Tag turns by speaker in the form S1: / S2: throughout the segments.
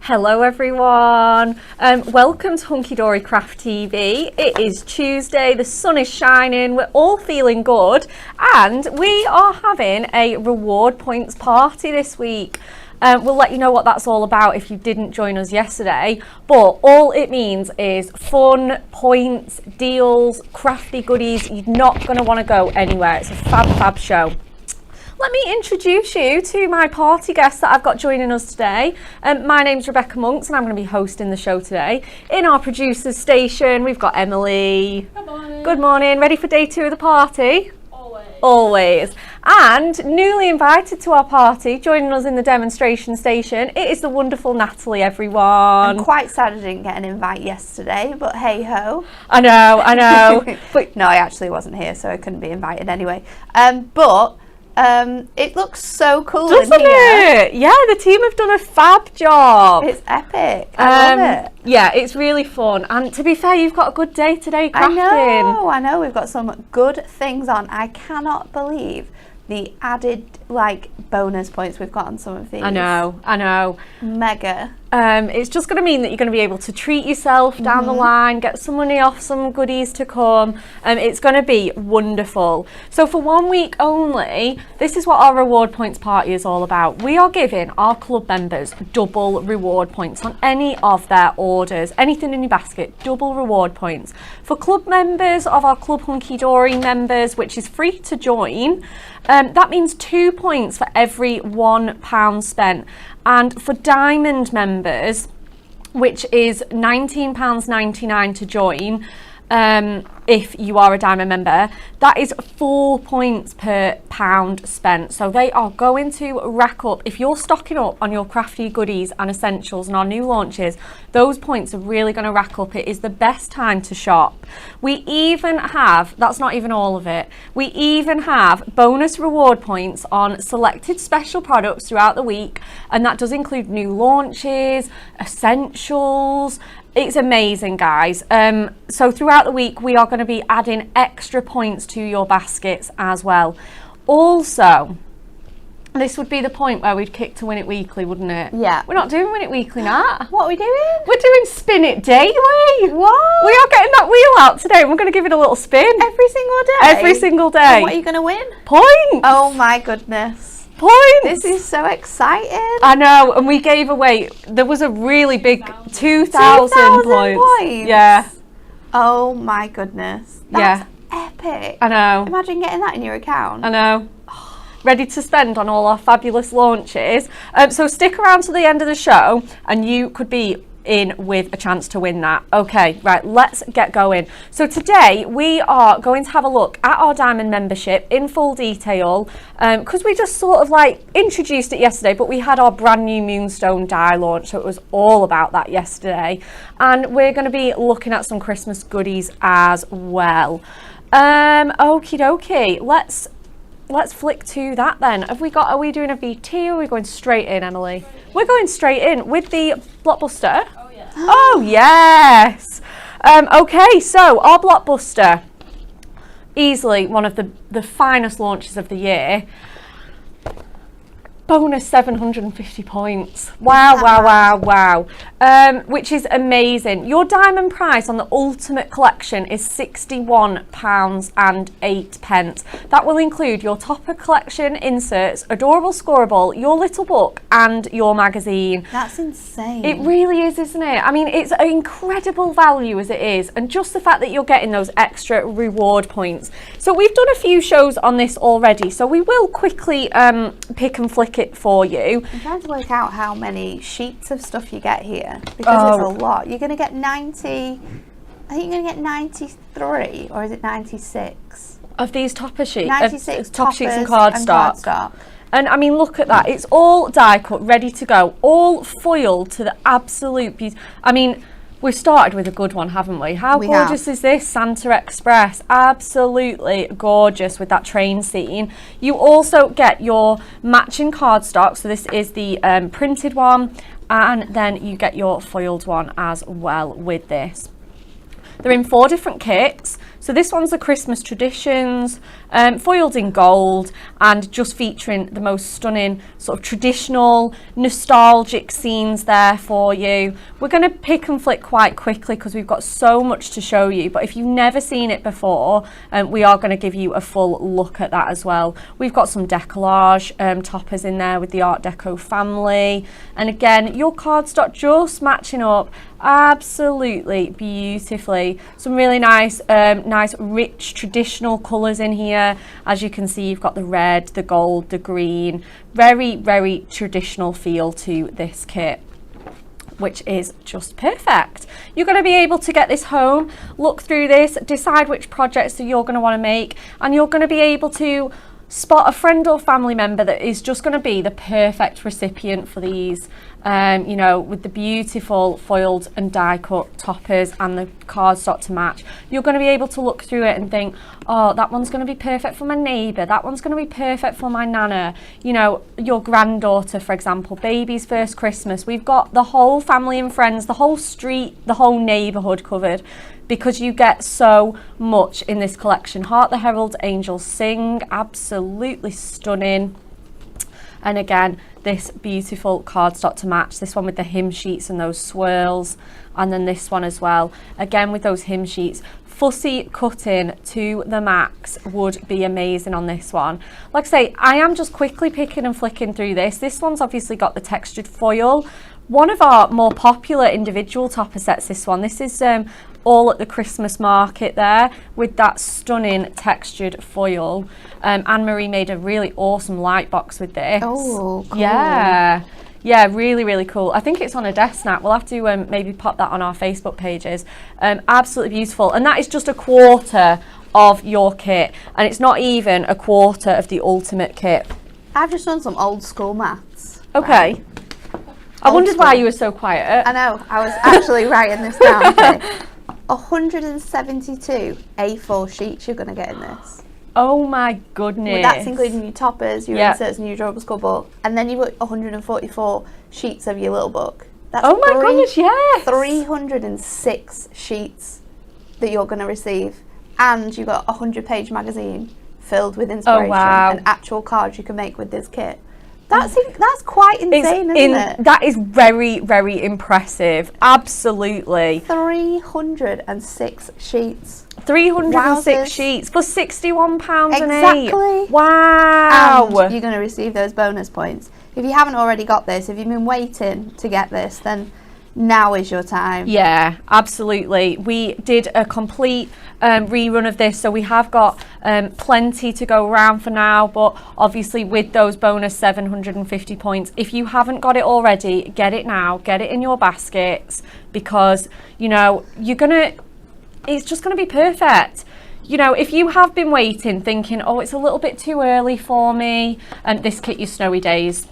S1: Hello everyone, welcome to Hunky Dory Craft TV. It is Tuesday, the sun is shining, we're all feeling good, and we are having a reward points party this week. We'll let you know what that's all about if you didn't join us yesterday, but all it means is fun, points, deals, crafty goodies. You're not going to want to go anywhere. It's a fab show. Let me introduce you to my party guests that I've got joining us today. My name's Rebecca Monks and I'm going to be hosting the show today. In our producer's station, we've got Emily.
S2: Good morning.
S1: Good morning. Ready for day 2 of the party?
S2: Always.
S1: And newly invited to our party, joining us in the demonstration station, it is the wonderful Natalie, everyone.
S3: I'm quite sad I didn't get an invite yesterday, but hey ho.
S1: I know.
S3: But no, I actually wasn't here, so I couldn't be invited anyway. It looks so cool
S1: Doesn't
S3: in here.
S1: it? Yeah, the team have done a fab job.
S3: It's epic. I love it.
S1: Yeah, it's really fun. And to be fair, you've got a good day today crafting.
S3: I know. We've got some good things on. I cannot believe the added bonus points we've got on some of these.
S1: I know.
S3: Mega.
S1: It's just going to mean that you're going to be able to treat yourself down the line, get some money off some goodies to come. It's going to be wonderful. So for 1 week only, this is what our reward points party is all about. We are giving our club members double reward points on any of their orders. Anything in your basket, double reward points. For club members of our Club Hunky Dory members, which is free to join, that means 2 points for every £1 spent. And for diamond members, which is £19.99 to join, if you are a diamond member, that is 4 points per pound spent. So they are going to rack up. If you're stocking up on your crafty goodies and essentials and our new launches, those points are really going to rack up. It is the best time to shop. We even have, that's not even all of it, we even have bonus reward points on selected special products throughout the week, and that does include new launches, essentials. It's amazing, guys. So throughout the week, we are going to be adding extra points to your baskets as well. Also, this would be the point where we'd kick to Win It Weekly, wouldn't it?
S3: Yeah.
S1: We're not doing Win It Weekly now.
S3: What are we doing?
S1: We're doing Spin It Daily.
S3: What?
S1: We are getting that wheel out today and we're going to give it a little spin.
S3: Every single day?
S1: Every single day.
S3: And what are you going to win?
S1: Points.
S3: Oh my goodness.
S1: Points.
S3: This is so exciting.
S1: I know, and we gave away, there was a really big 2,000 points. Yeah.
S3: Oh my goodness. That's epic.
S1: I know.
S3: Imagine getting that in your account.
S1: I know. Ready to spend on all our fabulous launches. So stick around to the end of the show and you could be in with a chance to win that. Okay, right, let's get going. So today we are going to have a look at our diamond membership in full detail, because we just sort of introduced it yesterday, but we had our brand new Moonstone die launch, so it was all about that yesterday. And we're going to be looking at some Christmas goodies as well. Okie dokie, let's flick to that then. Are we doing a VT or are we going straight in, Emily? We're going straight in with the blockbuster.
S2: Oh, yeah.
S1: Oh, yes. Okay, so our blockbuster, easily one of the finest launches of the year. Bonus 750 points. Wow. Which is amazing. Your diamond price on the Ultimate Collection is £61.08. That will include your Topper Collection inserts, Adorable Scoreable, your little book, and your magazine.
S3: That's insane.
S1: It really is, isn't it? I mean, it's an incredible value as it is, and just the fact that you're getting those extra reward points. So we've done a few shows on this already, so we will quickly pick and flick it for you.
S3: I'm trying to work out how many sheets of stuff you get here, because it's a lot. You're going to get 90, I think you're going to get 93, or is it 96?
S1: Of these topper sheets?
S3: 96
S1: top sheets and
S3: cardstock.
S1: cardstock. And I mean, look at that. It's all die cut, ready to go. All foiled to the absolute beauty. I mean, we've started with a good one, haven't we? How gorgeous is this? Santa Express. Absolutely gorgeous with that train scene. You also get your matching cardstock. So this is the printed one. And then you get your foiled one as well with this. They're in 4 different kits. So So this one's the Christmas Traditions, foiled in gold and just featuring the most stunning sort of traditional, nostalgic scenes there for you. We're going to pick and flick quite quickly because we've got so much to show you, but if you've never seen it before, we are going to give you a full look at that as well. We've got some decollage toppers in there with the Art Deco family, and again your cardstock just matching up absolutely beautifully. Some really nice rich traditional colours in here. As you can see, you've got the red, the gold, the green, very traditional feel to this kit, which is just perfect. You're going to be able to get this home, look through this, decide which projects that you're going to want to make, and you're going to be able to spot a friend or family member that is just going to be the perfect recipient for these, you know, with the beautiful foiled and die cut toppers and the cardstock to match. You're going to be able to look through it and think, oh, that one's going to be perfect for my neighbour, that one's going to be perfect for my nana, you know, your granddaughter, for example, baby's first Christmas. We've got the whole family and friends, the whole street, the whole neighbourhood covered, because you get so much in this collection. Hark the Herald Angels Sing, absolutely stunning. And again, this beautiful cardstock to match, this one with the hymn sheets and those swirls, and then this one as well, again with those hymn sheets. Fussy cutting to the max would be amazing on this one. Like I say, I am just quickly picking and flicking through this. This one's obviously got the textured foil. One of our more popular individual topper sets, this one. This is all at the Christmas market there with that stunning textured foil. Anne-Marie made a really awesome light box with this.
S3: Oh, cool.
S1: Yeah, really cool. I think it's on a desk snap. We'll have to maybe pop that on our Facebook pages. Absolutely beautiful. And that is just a quarter of your kit, and it's not even a quarter of the ultimate kit.
S3: I've just done some old school maths.
S1: Okay.
S3: Right.
S1: I wondered why you were so quiet.
S3: I know, I was actually writing this down. Okay. 172 A4 sheets you're going to get in this.
S1: Oh my goodness.
S3: Well, that's including your toppers, your inserts and your drawable school book. And then you've got 144 sheets of your little book. That's
S1: oh my goodness, yes.
S3: 306 sheets that you're going to receive. And you've got a 100-page magazine filled with inspiration and actual cards you can make with this kit. That's quite insane, isn't it?
S1: That is very impressive. Absolutely.
S3: 306 sheets.
S1: 306 sheets for £61 an
S3: Exactly.
S1: Wow.
S3: And you're going to receive those bonus points. If you haven't already got this, if you've been waiting to get this, then now is your time.
S1: Yeah, absolutely. We did a complete rerun of this, so we have got plenty to go around for now, but obviously with those bonus 750 points, if you haven't got it already, get it now, get it in your baskets, because you know it's just gonna be perfect. You know, if you have been waiting thinking, oh, it's a little bit too early for me, and this kit, your Snowy Days,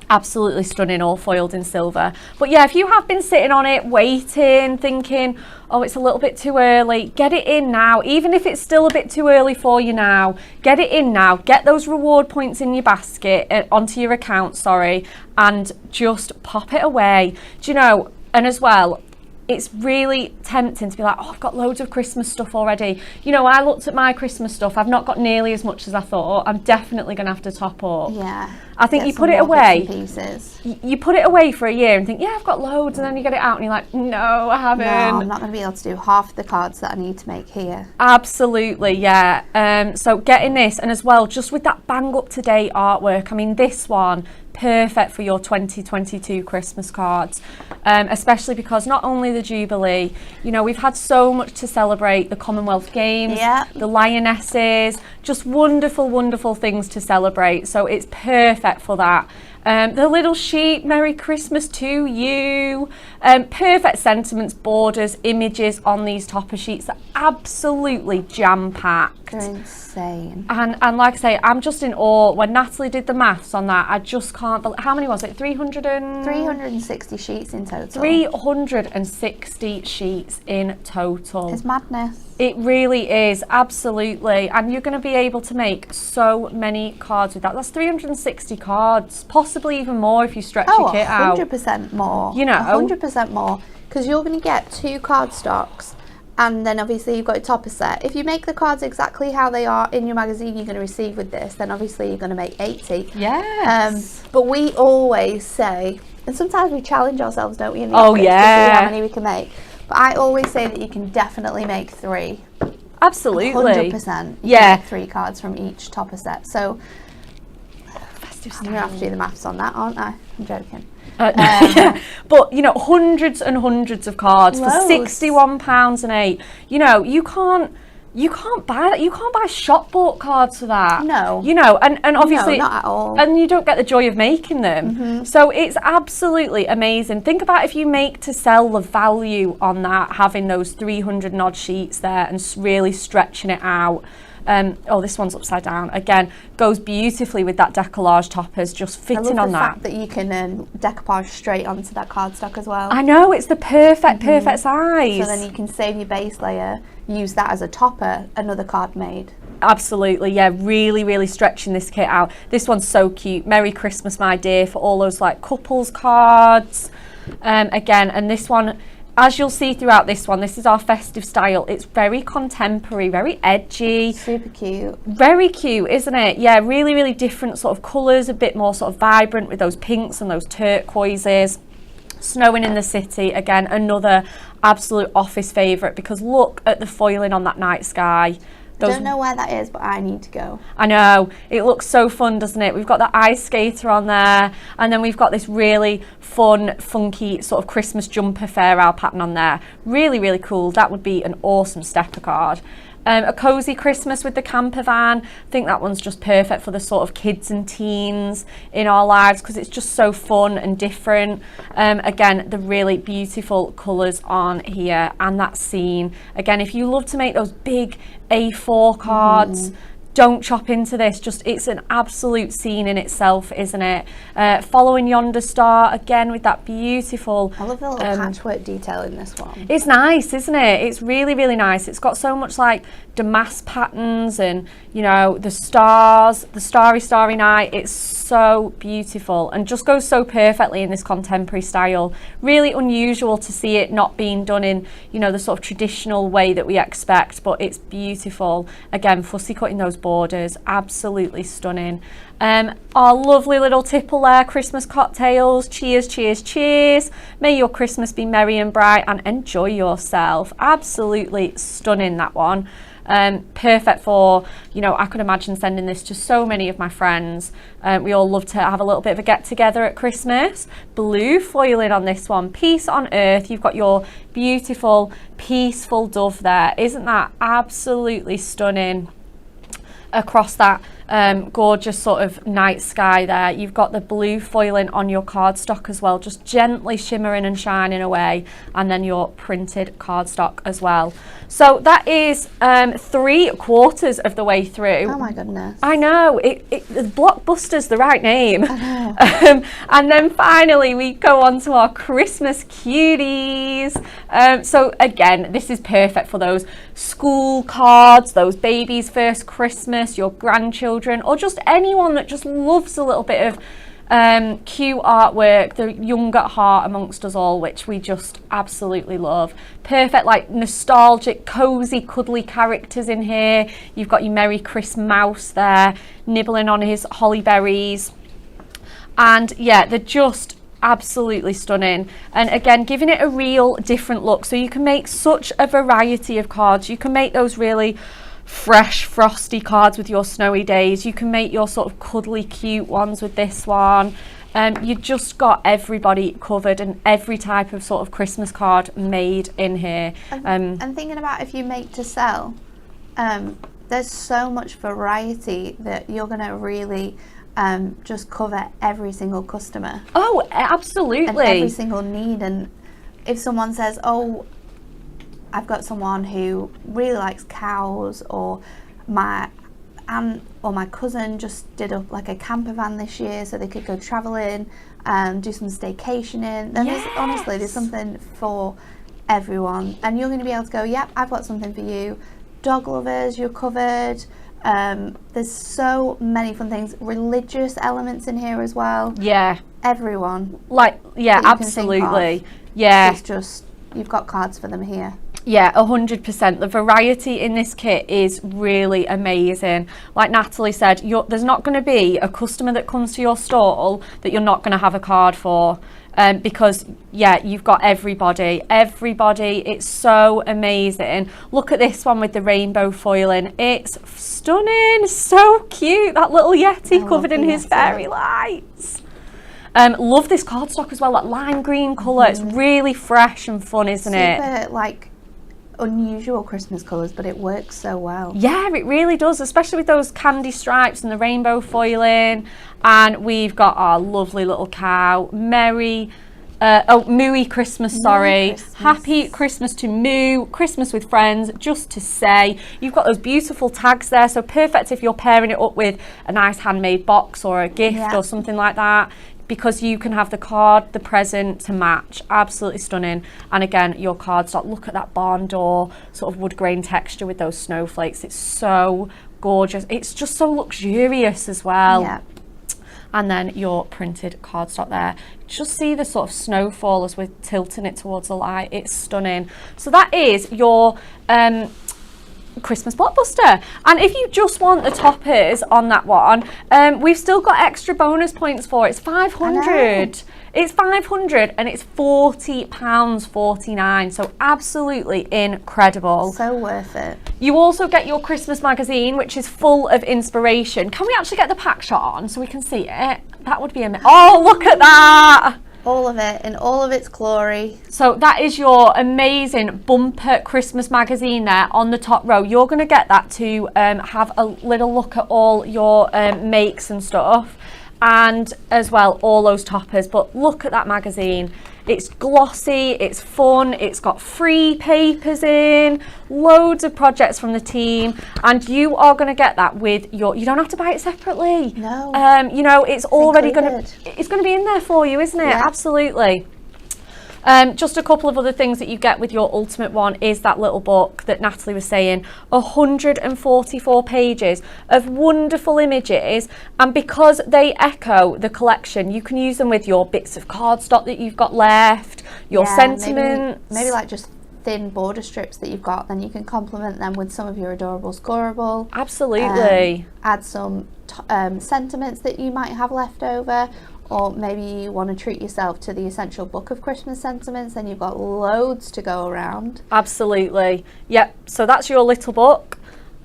S1: absolutely stunning, all foiled in silver. But yeah, if you have been sitting on it waiting thinking, oh, it's a little bit too early, get it in now. Even if it's still a bit too early for you now, get it in now, get those reward points in your basket, onto your account, sorry, and just pop it away. Do you know, and as well, it's really tempting to be like, oh, I've got loads of Christmas stuff already. You know, I looked at my Christmas stuff. I've not got nearly as much as I thought. I'm definitely going to have to top up.
S3: Yeah.
S1: I think you put it away.
S3: Pieces.
S1: You put it away for a year and think, yeah, I've got loads. And then you get it out and you're like, no, I haven't.
S3: No, I'm not going to be able to do half the cards that I need to make here.
S1: Absolutely, yeah. So getting this, and as well, just with that bang up to date artwork. I mean, this one, perfect for your 2022 Christmas cards, especially because not only the Jubilee, you know, we've had so much to celebrate, the Commonwealth Games, the Lionesses, just wonderful things to celebrate, so it's perfect for that. The little sheep, Merry Christmas to you. Perfect sentiments, borders, images on these topper sheets are absolutely jam-packed.
S3: They're insane.
S1: And like I say, I'm just in awe. When Natalie did the maths on that, I just can't believe, how many was it?
S3: 360 sheets in total.
S1: 360 sheets in total.
S3: It's madness.
S1: It really is, absolutely. And you're going to be able to make so many cards with that. That's 360 cards, possibly even more if you stretch your kit out.
S3: 100% more.
S1: You know.
S3: 100% more. Because you're going to get 2 cardstocks And then obviously you've got a topper set. If you make the cards exactly how they are in your magazine you're going to receive with this, then obviously you're going to make 80.
S1: Yes.
S3: But we always say, and sometimes we challenge ourselves, don't we, in the
S1: Oh,
S3: office,
S1: yeah.
S3: to see how many we can make. But I always say that you can definitely make 3.
S1: Absolutely.
S3: 100%. You can make 3 cards from each topper set. So I'm going to have to do the maths on that, aren't I? I'm joking.
S1: But you know, hundreds and hundreds of cards for £61 an 8. You know, you can't buy that. You can't buy shop bought cards for that.
S3: No.
S1: You know, and obviously
S3: no, not at all.
S1: And you don't get the joy of making them. So it's absolutely amazing. Think about if you make to sell, the value on that, having those 300 and odd sheets there and really stretching it out. Oh, this one's upside down. Again, goes beautifully with that decollage toppers, just fitting on that.
S3: I love the fact that you can decoupage straight onto that cardstock as well.
S1: I know, it's the perfect size.
S3: So then you can save your base layer, use that as a topper, another card made.
S1: Absolutely, yeah, really stretching this kit out. This one's so cute. Merry Christmas, my dear, for all those like couples cards. Again, and this one, as you'll see throughout this one, this is our festive style. It's very contemporary, very edgy.
S3: Super cute.
S1: Very cute, isn't it? Yeah, really different sort of colours, a bit more sort of vibrant with those pinks and those turquoises. Snowing in the City, again, another absolute office favourite, because look at the foiling on that night sky.
S3: I don't know where that is, but I need to go.
S1: I know, it looks so fun, doesn't it? We've got the ice skater on there, and then we've got this really fun, funky sort of Christmas jumper fair owl pattern on there. Really cool. That would be an awesome stepper card. A cozy Christmas with the camper van. I think that one's just perfect for the sort of kids and teens in our lives, because it's just so fun and different. Again, the really beautiful colours on here, and that scene. Again, if you love to make those big A4 cards, don't chop into this. Just, it's an absolute scene in itself, isn't it? Following Yonder Star, again with that beautiful.
S3: I love the little patchwork detail in this one.
S1: It's nice, isn't it? It's really nice. It's got so much like damask patterns, and you know, the stars, the starry night. It's so beautiful and just goes so perfectly in this contemporary style. Really unusual to see it not being done in, you know, the sort of traditional way that we expect, but it's beautiful. Again, fussy cutting those borders, absolutely stunning. Our lovely little tipple there, Christmas cocktails. Cheers. May your Christmas be merry and bright, and enjoy yourself. Absolutely stunning, that one. Perfect for, you know, I could imagine sending this to so many of my friends. We all love to have a little bit of a get together at Christmas. Blue foiling on this one, peace on earth. You've got your beautiful peaceful dove there. Isn't that absolutely stunning? Across that gorgeous sort of night sky there, you've got the blue foiling on your cardstock as well, just gently shimmering and shining away, and then your printed cardstock as well. So that is 3/4 of the way through.
S3: Oh my goodness.
S1: I know, Blockbuster's the right name.
S3: I know.
S1: And then finally we go on to our Christmas cuties. So again, this is perfect for those school cards, those babies' first Christmas, your grandchildren, or just anyone that just loves a little bit of cute artwork, the young at heart amongst us all, which we just absolutely love. Perfect, like nostalgic, cozy, cuddly characters in here. You've got your Merry Christmas mouse there, nibbling on his holly berries. And yeah, they're just absolutely stunning, and again giving it a real different look. So you can make such a variety of cards. You can make those really fresh frosty cards with your snowy days. You can make your sort of cuddly cute ones with this one. You just got everybody covered, and every type of sort of Christmas card made in here.
S3: And thinking about if you make to sell, there's so much variety that you're going to really just cover every single customer.
S1: Oh, absolutely.
S3: And every single need. And if someone says, oh, I've got someone who really likes cows, or my aunt or my cousin just did up like a camper van this year so they could go traveling, do some staycationing, then there's something for everyone. And you're going to be able to go, yep, I've got something for you. Dog lovers, you're covered. There's so many fun things, religious elements in here as well.
S1: Yeah,
S3: everyone,
S1: like, yeah, absolutely. Yeah,
S3: it's just, you've got cards for them here.
S1: Yeah, 100%. The variety in this kit is really amazing. Like Natalie said, there's not going to be a customer that comes to your stall that you're not going to have a card for. Because yeah, you've got everybody. It's so amazing. Look at this one with the rainbow foiling. It's stunning, so cute. That little Yeti covered in his fairy lights. Love this cardstock as well, that lime green colour. It's really fresh and fun, isn't it?
S3: Super, like, unusual Christmas colours, but it works so well.
S1: Yeah, it really does, especially with those candy stripes and the rainbow foiling. And we've got our lovely little cow, Mooey Christmas, sorry.
S3: Christmas.
S1: Happy Christmas to Moo, Christmas with friends, just to say. You've got those beautiful tags there, so perfect if you're pairing it up with a nice handmade box or a gift or something like that, because you can have the card, the present to match. Absolutely stunning. And again, your cardstock, look at that barn door sort of wood grain texture with those snowflakes. It's so gorgeous. It's just so luxurious as well.
S3: Yeah.
S1: And then your printed cardstock there. Just see the sort of snowfall as we're tilting it towards the light. It's stunning. So that is your Christmas blockbuster. And if you just want the toppers on that one, we've still got extra bonus points for it. It's 500. It's 500 and it's £40.49. So absolutely incredible.
S3: So worth it.
S1: You also get your Christmas magazine, which is full of inspiration. Can we actually get the pack shot on so we can see it? That would be amazing. Oh, look at that.
S3: All of it in all of its glory.
S1: So that is your amazing bumper Christmas magazine there on the top row. You're going to get that to have a little look at all your makes and stuff, and as well all those toppers. But look at that magazine. It's glossy, it's fun, it's got free papers in, loads of projects from the team, and you are going to get that with your, you don't have to buy it separately.
S3: No.
S1: You know, it's already going to be in there for you, isn't it?
S3: Yeah.
S1: Absolutely. Just a couple of other things that you get with your ultimate one is that little book that Natalie was saying, 144 pages of wonderful images, and because they echo the collection, you can use them with your bits of cardstock that you've got left, your sentiments.
S3: Maybe like just thin border strips that you've got, then you can complement them with some of your adorable scoreable.
S1: Absolutely.
S3: Add some sentiments that you might have left over. Or maybe you want to treat yourself to the essential book of Christmas sentiments, then you've got loads to go around.
S1: Absolutely. Yep. So that's your little book.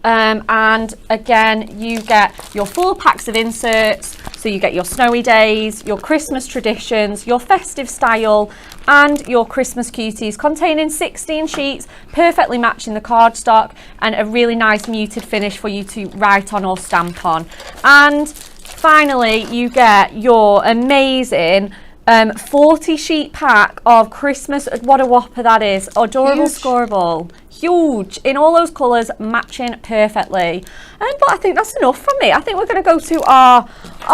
S1: And again, you get your 4 packs of inserts. So you get your snowy days, your Christmas traditions, your festive style, and your Christmas cuties, containing 16 sheets, perfectly matching the cardstock, and a really nice muted finish for you to write on or stamp on. And finally, you get your amazing 40 sheet pack of Christmas, what a whopper that is, adorable scoreable, huge, in all those colours, matching perfectly. But I think that's enough from me. I think we're going to go to our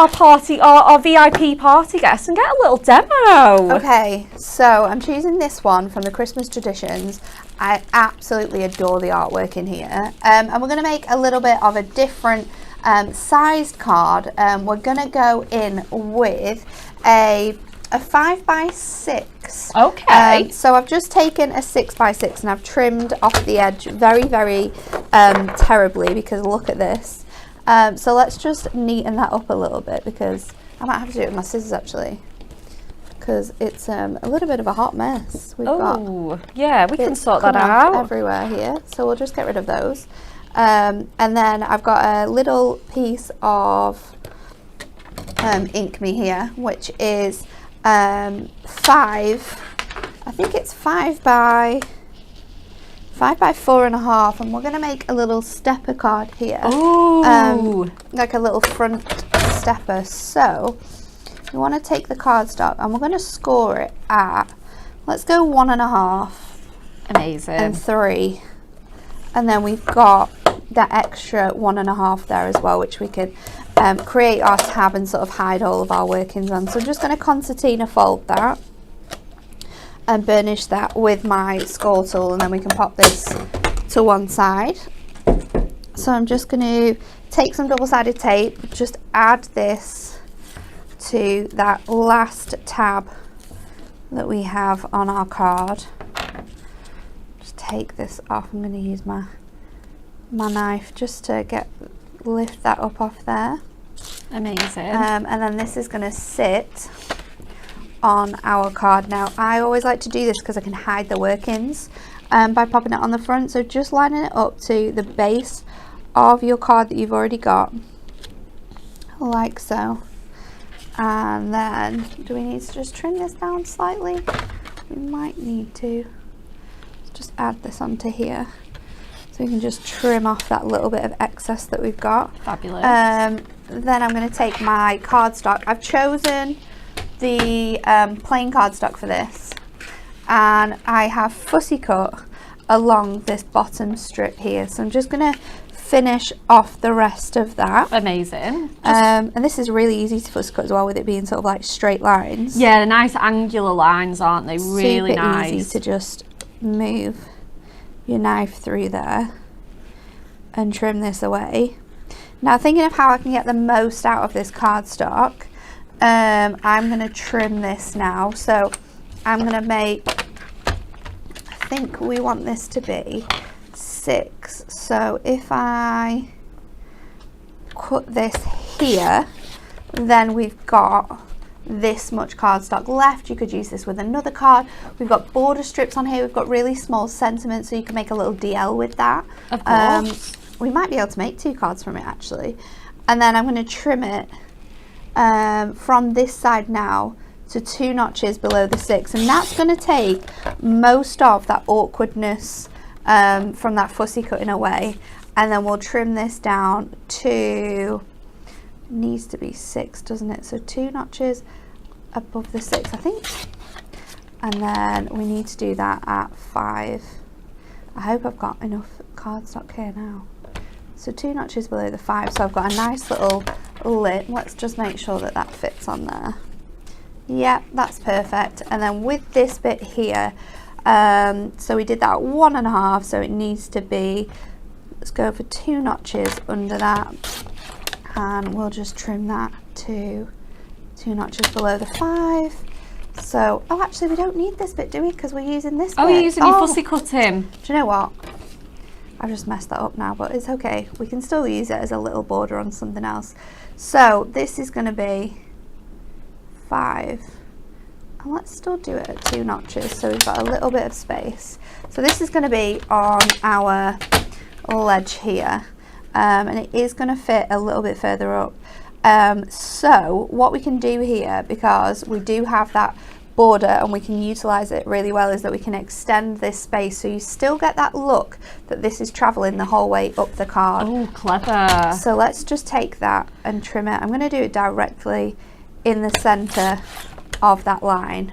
S1: party, our VIP party guest, and get a little demo.
S3: Okay, so I'm choosing this one from the Christmas Traditions. I absolutely adore the artwork in here. And we're going to make a little bit of a different sized card. We're gonna go in with a 5x6.
S1: Okay.
S3: So I've just taken a 6x6 and I've trimmed off the edge very, very terribly, because look at this. So let's just neaten that up a little bit, because I might have to do it with my scissors actually, because it's a little bit of a hot mess. We've got
S1: yeah, we can sort that out
S3: everywhere here. So we'll just get rid of those. And then I've got a little piece of ink me here, which is 5 by 4.5, and we're going to make a little stepper card here. Like a little front stepper. So you want to take the cardstock and we're going to score it at, let's go 1.5.
S1: Amazing.
S3: And 3. And then we've got that extra 1.5 there as well, which we could create our tab and sort of hide all of our workings on. So I'm just going to concertina fold that and burnish that with my score tool, and then we can pop this to one side. So I'm just going to take some double-sided tape, just add this to that last tab that we have on our card. Just take this off. I'm going to use my knife just to lift that up off there.
S1: Amazing.
S3: And then this is going to sit on our card. Now I always like to do this because I can hide the workings by popping it on the front. So just lining it up to the base of your card that you've already got, like so. And then do we need to just trim this down slightly? We might need to just add this onto here, so we can just trim off that little bit of excess that we've got.
S1: Fabulous.
S3: Then I'm going to take my cardstock. I've chosen the plain cardstock for this, and I have fussy cut along this bottom strip here, so I'm just going to finish off the rest of that.
S1: Amazing.
S3: And this is really easy to fussy cut as well, with it being sort of like straight lines.
S1: Yeah, the nice angular lines, aren't they? Really
S3: super
S1: nice.
S3: Easy to just move your knife through there and trim this away. Now, thinking of how I can get the most out of this cardstock, I'm going to trim this now. So I'm going to make, I think we want this to be 6. So if I cut this here, then we've got this much cardstock left. You could use this with another card. We've got border strips on here. We've got really small sentiments, so you can make a little DL with that.
S1: Of course.
S3: We might be able to make 2 cards from it actually. And then I'm going to trim it from this side now to 2 notches below the 6, and that's going to take most of that awkwardness from that fussy cutting away. And then we'll trim this down to, needs to be 6, doesn't it? So 2 notches above the 6, I think. And then we need to do that at 5. I hope I've got enough cardstock here now. So 2 notches below the 5. So I've got a nice little lip. Let's just make sure that that fits on there. Yep, that's perfect. And then with this bit here, so we did that at 1.5, so it needs to be, let's go for 2 notches under that, and we'll just trim that to 2 notches below the 5. So, oh, actually we don't need this bit, do we? Because we're using this bit.
S1: You're using your fussy cutting.
S3: Do you know what? I've just messed that up now, but it's okay. We can still use it as a little border on something else. So this is going to be 5. And let's still do it at 2 notches, so we've got a little bit of space. So this is going to be on our ledge here, and it is going to fit a little bit further up. So what we can do here, because we do have that border and we can utilize it really well, is that we can extend this space so you still get that look that this is traveling the whole way up the card.
S1: Oh, clever.
S3: So let's just take that and trim it. I'm going to do it directly in the center of that line,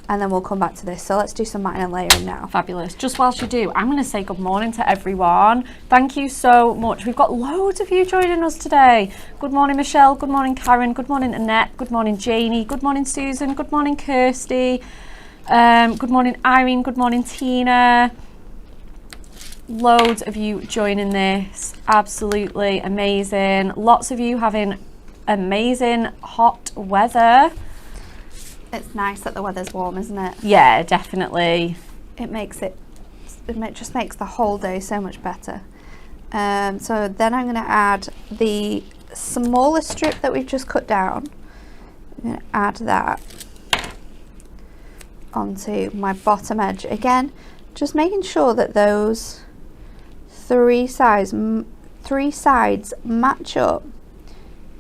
S3: and then we'll come back to this. So let's do some matting and layering now.
S1: Fabulous. Just whilst you do, I'm going to say good morning to everyone. Thank you so much. We've got loads of you joining us today. Good morning, Michelle. Good morning, Karen. Good morning, Annette. Good morning, Janie. Good morning, Susan. Good morning, Kirsty. Good morning, Irene. Good morning, Tina. Loads of you joining this. Absolutely amazing. Lots of you having amazing hot weather.
S3: It's nice that the weather's warm, isn't it?
S1: Yeah, definitely.
S3: It just makes the whole day so much better. So then I'm going to add the smaller strip that we've just cut down. I'm going to add that onto my bottom edge again, just making sure that those three sides match up,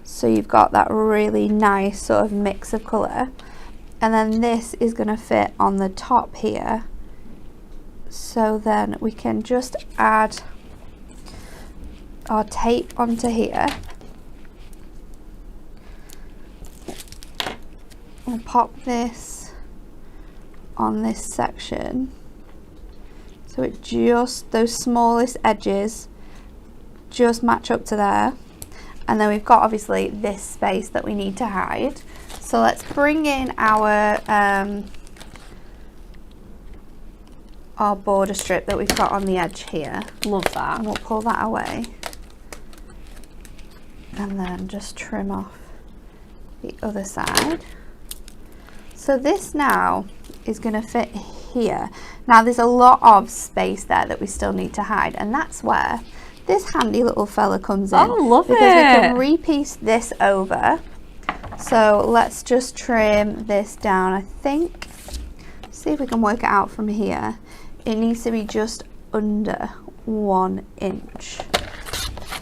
S3: so you've got that really nice sort of mix of colour. And then this is going to fit on the top here, so then we can just add our tape onto here. We'll pop this on this section, so it just, those smallest edges just match up to there. And then we've got obviously this space that we need to hide. So let's bring in our border strip that we've got on the edge here.
S1: Love that.
S3: And we'll pull that away. And then just trim off the other side. So this now is going to fit here. Now there's a lot of space there that we still need to hide, and that's where this handy little fella comes in.
S1: Oh, love it.
S3: Because we can repiece this over. So let's just trim this down. I think, see if we can work it out from here. It needs to be just under 1 inch.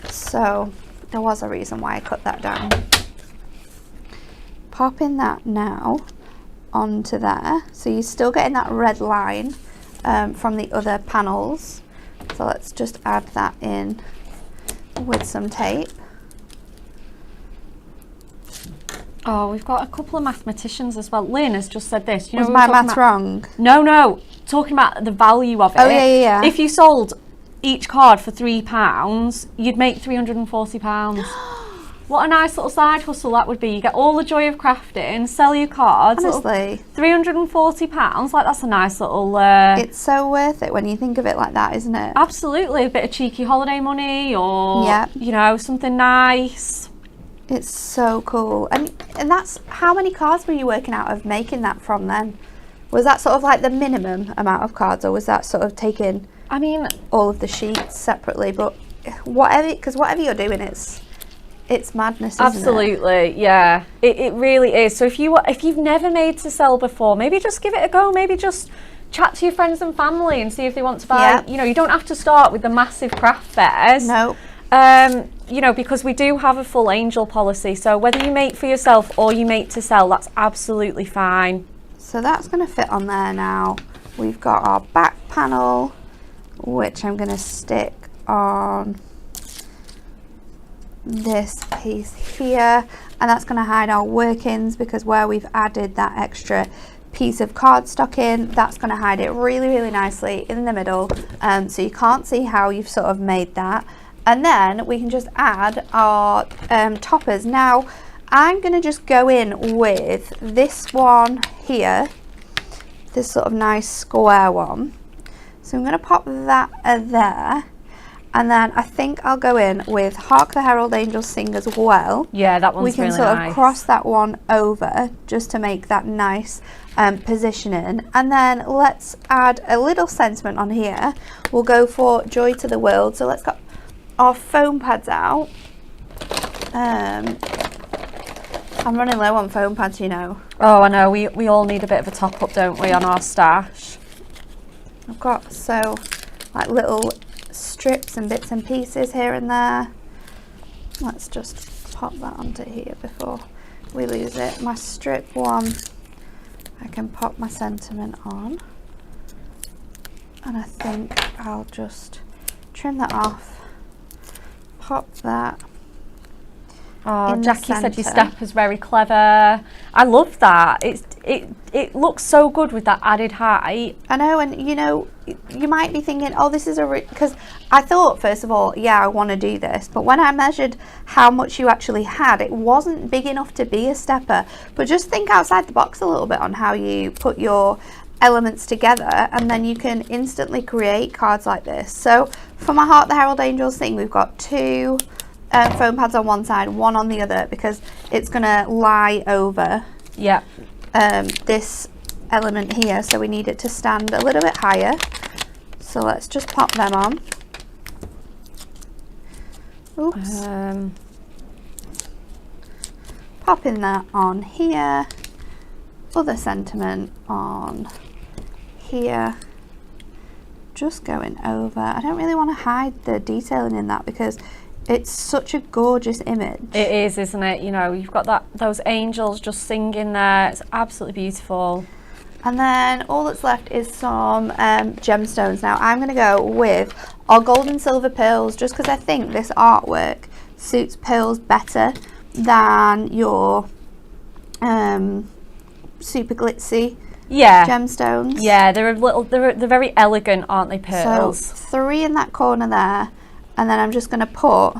S3: So there was a reason why I cut that down. Popping that now onto there. So you're still getting that red line from the other panels. So let's just add that in with some tape.
S1: Oh, we've got a couple of mathematicians as well. Lynn has just said this. You know,
S3: was my maths wrong?
S1: No. Talking about the value of it.
S3: Oh, yeah.
S1: If you sold each card for £3, you'd make £340. What a nice little side hustle that would be. You get all the joy of crafting, sell your cards.
S3: Honestly.
S1: £340, like that's a nice little...
S3: It's so worth it when you think of it like that, isn't it?
S1: Absolutely. A bit of cheeky holiday money or, you know, something nice.
S3: It's so cool. And that's, how many cards were you working out of making that from then? Was that sort of like the minimum amount of cards, or was that sort of taking all of the sheets separately? But whatever, because whatever you're doing, it's madness, isn't
S1: Absolutely,
S3: it?
S1: yeah. It really is. So if you've never made to sell before, maybe just give it a go. Maybe just chat to your friends and family and see if they want to buy. You know, you don't have to start with the massive craft fairs.
S3: No.
S1: You know, because we do have a full angel policy, so whether you make for yourself or you make to sell, that's absolutely fine.
S3: So that's going to fit on there now. We've got our back panel, which I'm going to stick on this piece here, and that's going to hide our workings, because where we've added that extra piece of cardstock in, that's going to hide it really, really nicely in the middle, so you can't see how you've sort of made that. And then we can just add our toppers. Now I'm going to just go in with this one here, this sort of nice square one. So I'm going to pop that there, and then I think I'll go in with Hark the Herald Angels Sing as well.
S1: Yeah, that one's really nice.
S3: We can sort of cross that one over just to make that nice positioning, and then let's add a little sentiment on here. We'll go for Joy to the World. So let's go our foam pads out. I'm running low on foam pads, you know.
S1: Oh, I know. We all need a bit of a top up, don't we, on our stash?
S3: I've got like little strips and bits and pieces here and there. Let's just pop that onto here before we lose it. My strip one, I can pop my sentiment on, and I think I'll just trim that off. Pop that.
S1: Oh, Jackie said your step is very clever. I love that. It looks so good with that added height.
S3: I know, and you know, you might be thinking, oh, this is because I thought, first of all, yeah, I want to do this, but when I measured how much you actually had, it wasn't big enough to be a stepper. But just think outside the box a little bit on how you put your elements together, and then you can instantly create cards like this. So for my Heart the Herald Angels thing, we've got two foam pads on one side, one on the other, because it's going to lie over this element here, so we need it to stand a little bit higher. So let's just pop them on. Oops. Popping that on here, other sentiment on here, just going over. I don't really want to hide the detailing in that because it's such a gorgeous image. It
S1: is, isn't it? You know, you've got those angels just singing there. It's absolutely beautiful.
S3: And then all that's left is some gemstones. Now I'm going to go with our gold and silver pearls, just because I think this artwork suits pearls better than your super glitzy gemstones. Yeah, they're very elegant, aren't they, pearls? So 3 in that corner there, and then I'm just going to put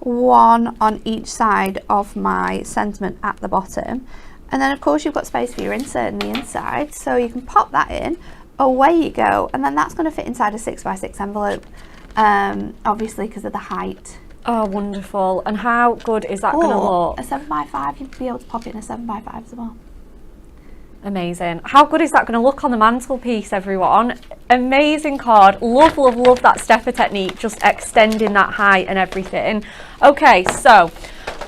S3: 1 on each side of my sentiment at the bottom. And then of course you've got space for your insert in the inside, so you can pop that in, away you go, and then that's going to fit inside a 6x6 envelope, obviously because of the height. Oh, wonderful. And how good is that going to look? A 7x5, you'd be able to pop it in a 7x5 as well.
S1: Amazing. How good is that going to look on the mantelpiece, everyone? Amazing card. Love, love, love that stepper technique, just extending that height and everything. Okay, so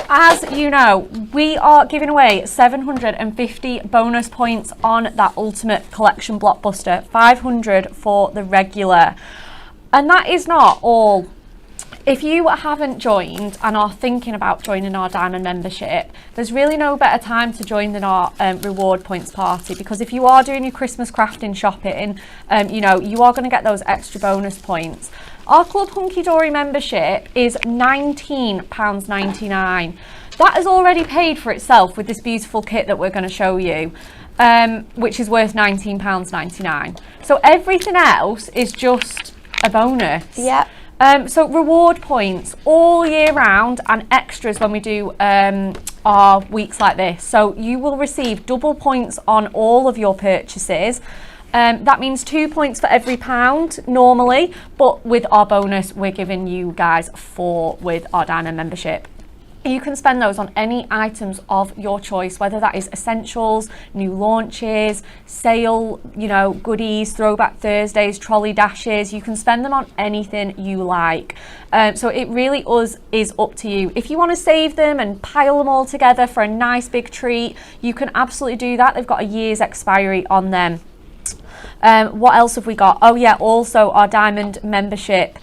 S1: as you know, we are giving away 750 bonus points on that Ultimate Collection Blockbuster, 500 for the regular. And that is not all. If you haven't joined and are thinking about joining our Diamond membership, there's really no better time to join than our reward points party, because if you are doing your Christmas crafting shopping, you know, you are going to get those extra bonus points. Our Club Hunky Dory membership is £19.99. That has already paid for itself with this beautiful kit that we're going to show you, which is worth £19.99. So everything else is just a bonus.
S3: Yeah.
S1: So reward points all year round and extras when we do our weeks like this. So you will receive double points on all of your purchases. That means 2 points for every £1 normally, but with our bonus, we're giving you guys 4 with our Diamond membership. You can spend those on any items of your choice, whether that is essentials, new launches, sale, you know, goodies, throwback Thursdays, trolley dashes. You can spend them on anything you like. So it really is up to you. If you want to save them and pile them all together for a nice big treat, you can absolutely do that. They've got a year's expiry on them. What else have we got? Oh yeah, also our Diamond membership.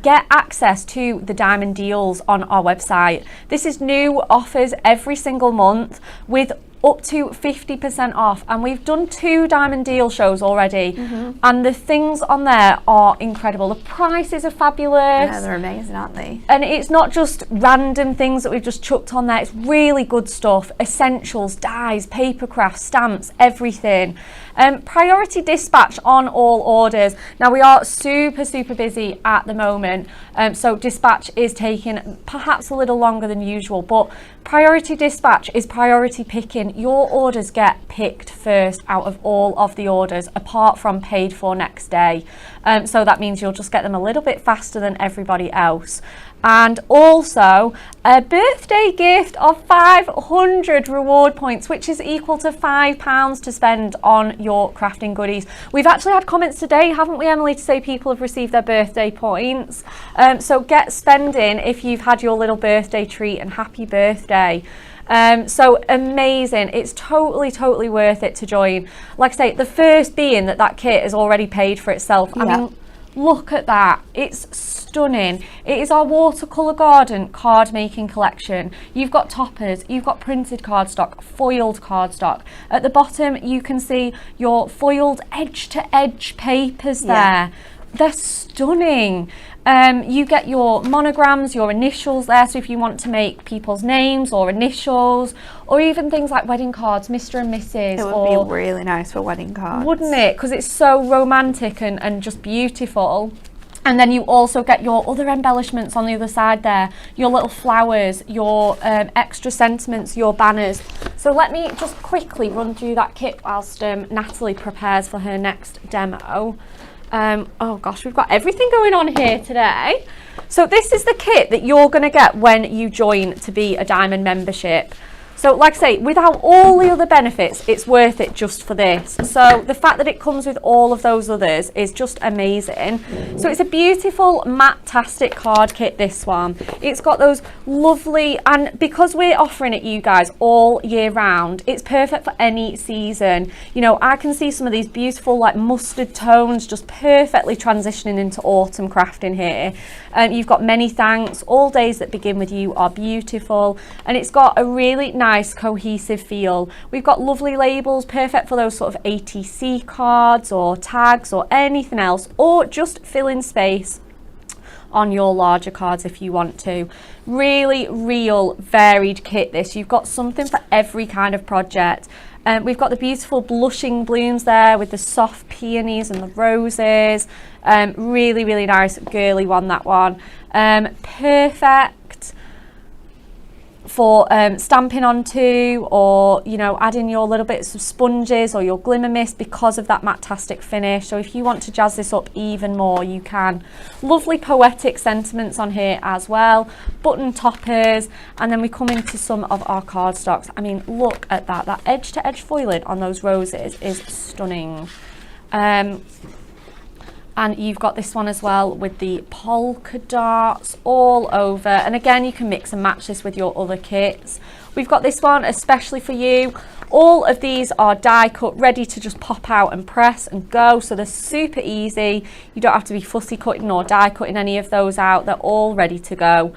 S1: Get access to the Diamond deals on our website. This is new offers every single month with up to 50% off, and we've done 2 Diamond deal shows already, and the things on there are incredible. The prices are fabulous.
S3: Yeah, they're amazing, aren't they?
S1: And it's not just random things that we've just chucked on there. It's really good stuff. Essentials, dyes, paper crafts, stamps, everything. Priority dispatch on all orders. Now we are super busy at the moment, so dispatch is taking perhaps a little longer than usual, but priority dispatch is priority picking. Your orders get picked first out of all of the orders, apart from paid for next day. So that means you'll just get them a little bit faster than everybody else. And also a birthday gift of 500 reward points, which is equal to £5 to spend on your crafting goodies. We've actually had comments today, haven't we, Emily, to say people have received their birthday points. So get spending if you've had your little birthday treat, and happy birthday. So amazing. It's totally worth it to join. Like I say, the first being that kit has already paid for itself. I mean, look at that. It's stunning. It is our Watercolor Garden card making collection. You've got toppers, you've got printed cardstock, foiled cardstock. At the bottom you can see your foiled edge to edge papers there. They're stunning. You get your monograms, your initials there, so if you want to make people's names or initials, or even things like wedding cards, Mr. and Mrs.
S3: It would be really nice for wedding cards.
S1: Wouldn't it? Because it's so romantic and just beautiful. And then you also get your other embellishments on the other side there, your little flowers, your extra sentiments, your banners. So let me just quickly run through that kit whilst Natalie prepares for her next demo. Oh gosh, we've got everything going on here today. So this is the kit that you're going to get when you join to be a Diamond membership. So like I say, without all the other benefits, it's worth it just for this. So the fact that it comes with all of those others is just amazing. So it's a beautiful matte-tastic card kit, this one. It's got those lovely, and because we're offering it you guys all year round, it's perfect for any season. You know, I can see some of these beautiful like mustard tones just perfectly transitioning into autumn crafting here. You've got many thanks, all days that begin with you are beautiful, and it's got a really nice cohesive feel. We've got lovely labels, perfect for those sort of ATC cards or tags or anything else, or just fill in space on your larger cards if you want to. Really real varied kit this. You've got something for every kind of project. We've got the beautiful blushing blooms there with the soft peonies and the roses. Really nice girly one, that one. Perfect for stamping onto, or you know, adding your little bits of sponges or your glimmer mist because of that matte-tastic finish. So if you want to jazz this up even more, you can. Lovely poetic sentiments on here as well, button toppers, and then we come into some of our cardstocks. I mean, look at that edge to edge foiling on those roses is stunning. And you've got this one as well with the polka dots all over. And again, you can mix and match this with your other kits. We've got this one especially for you. All of these are die cut, ready to just pop out and press and go. So they're super easy. You don't have to be fussy cutting or die cutting any of those out. They're all ready to go.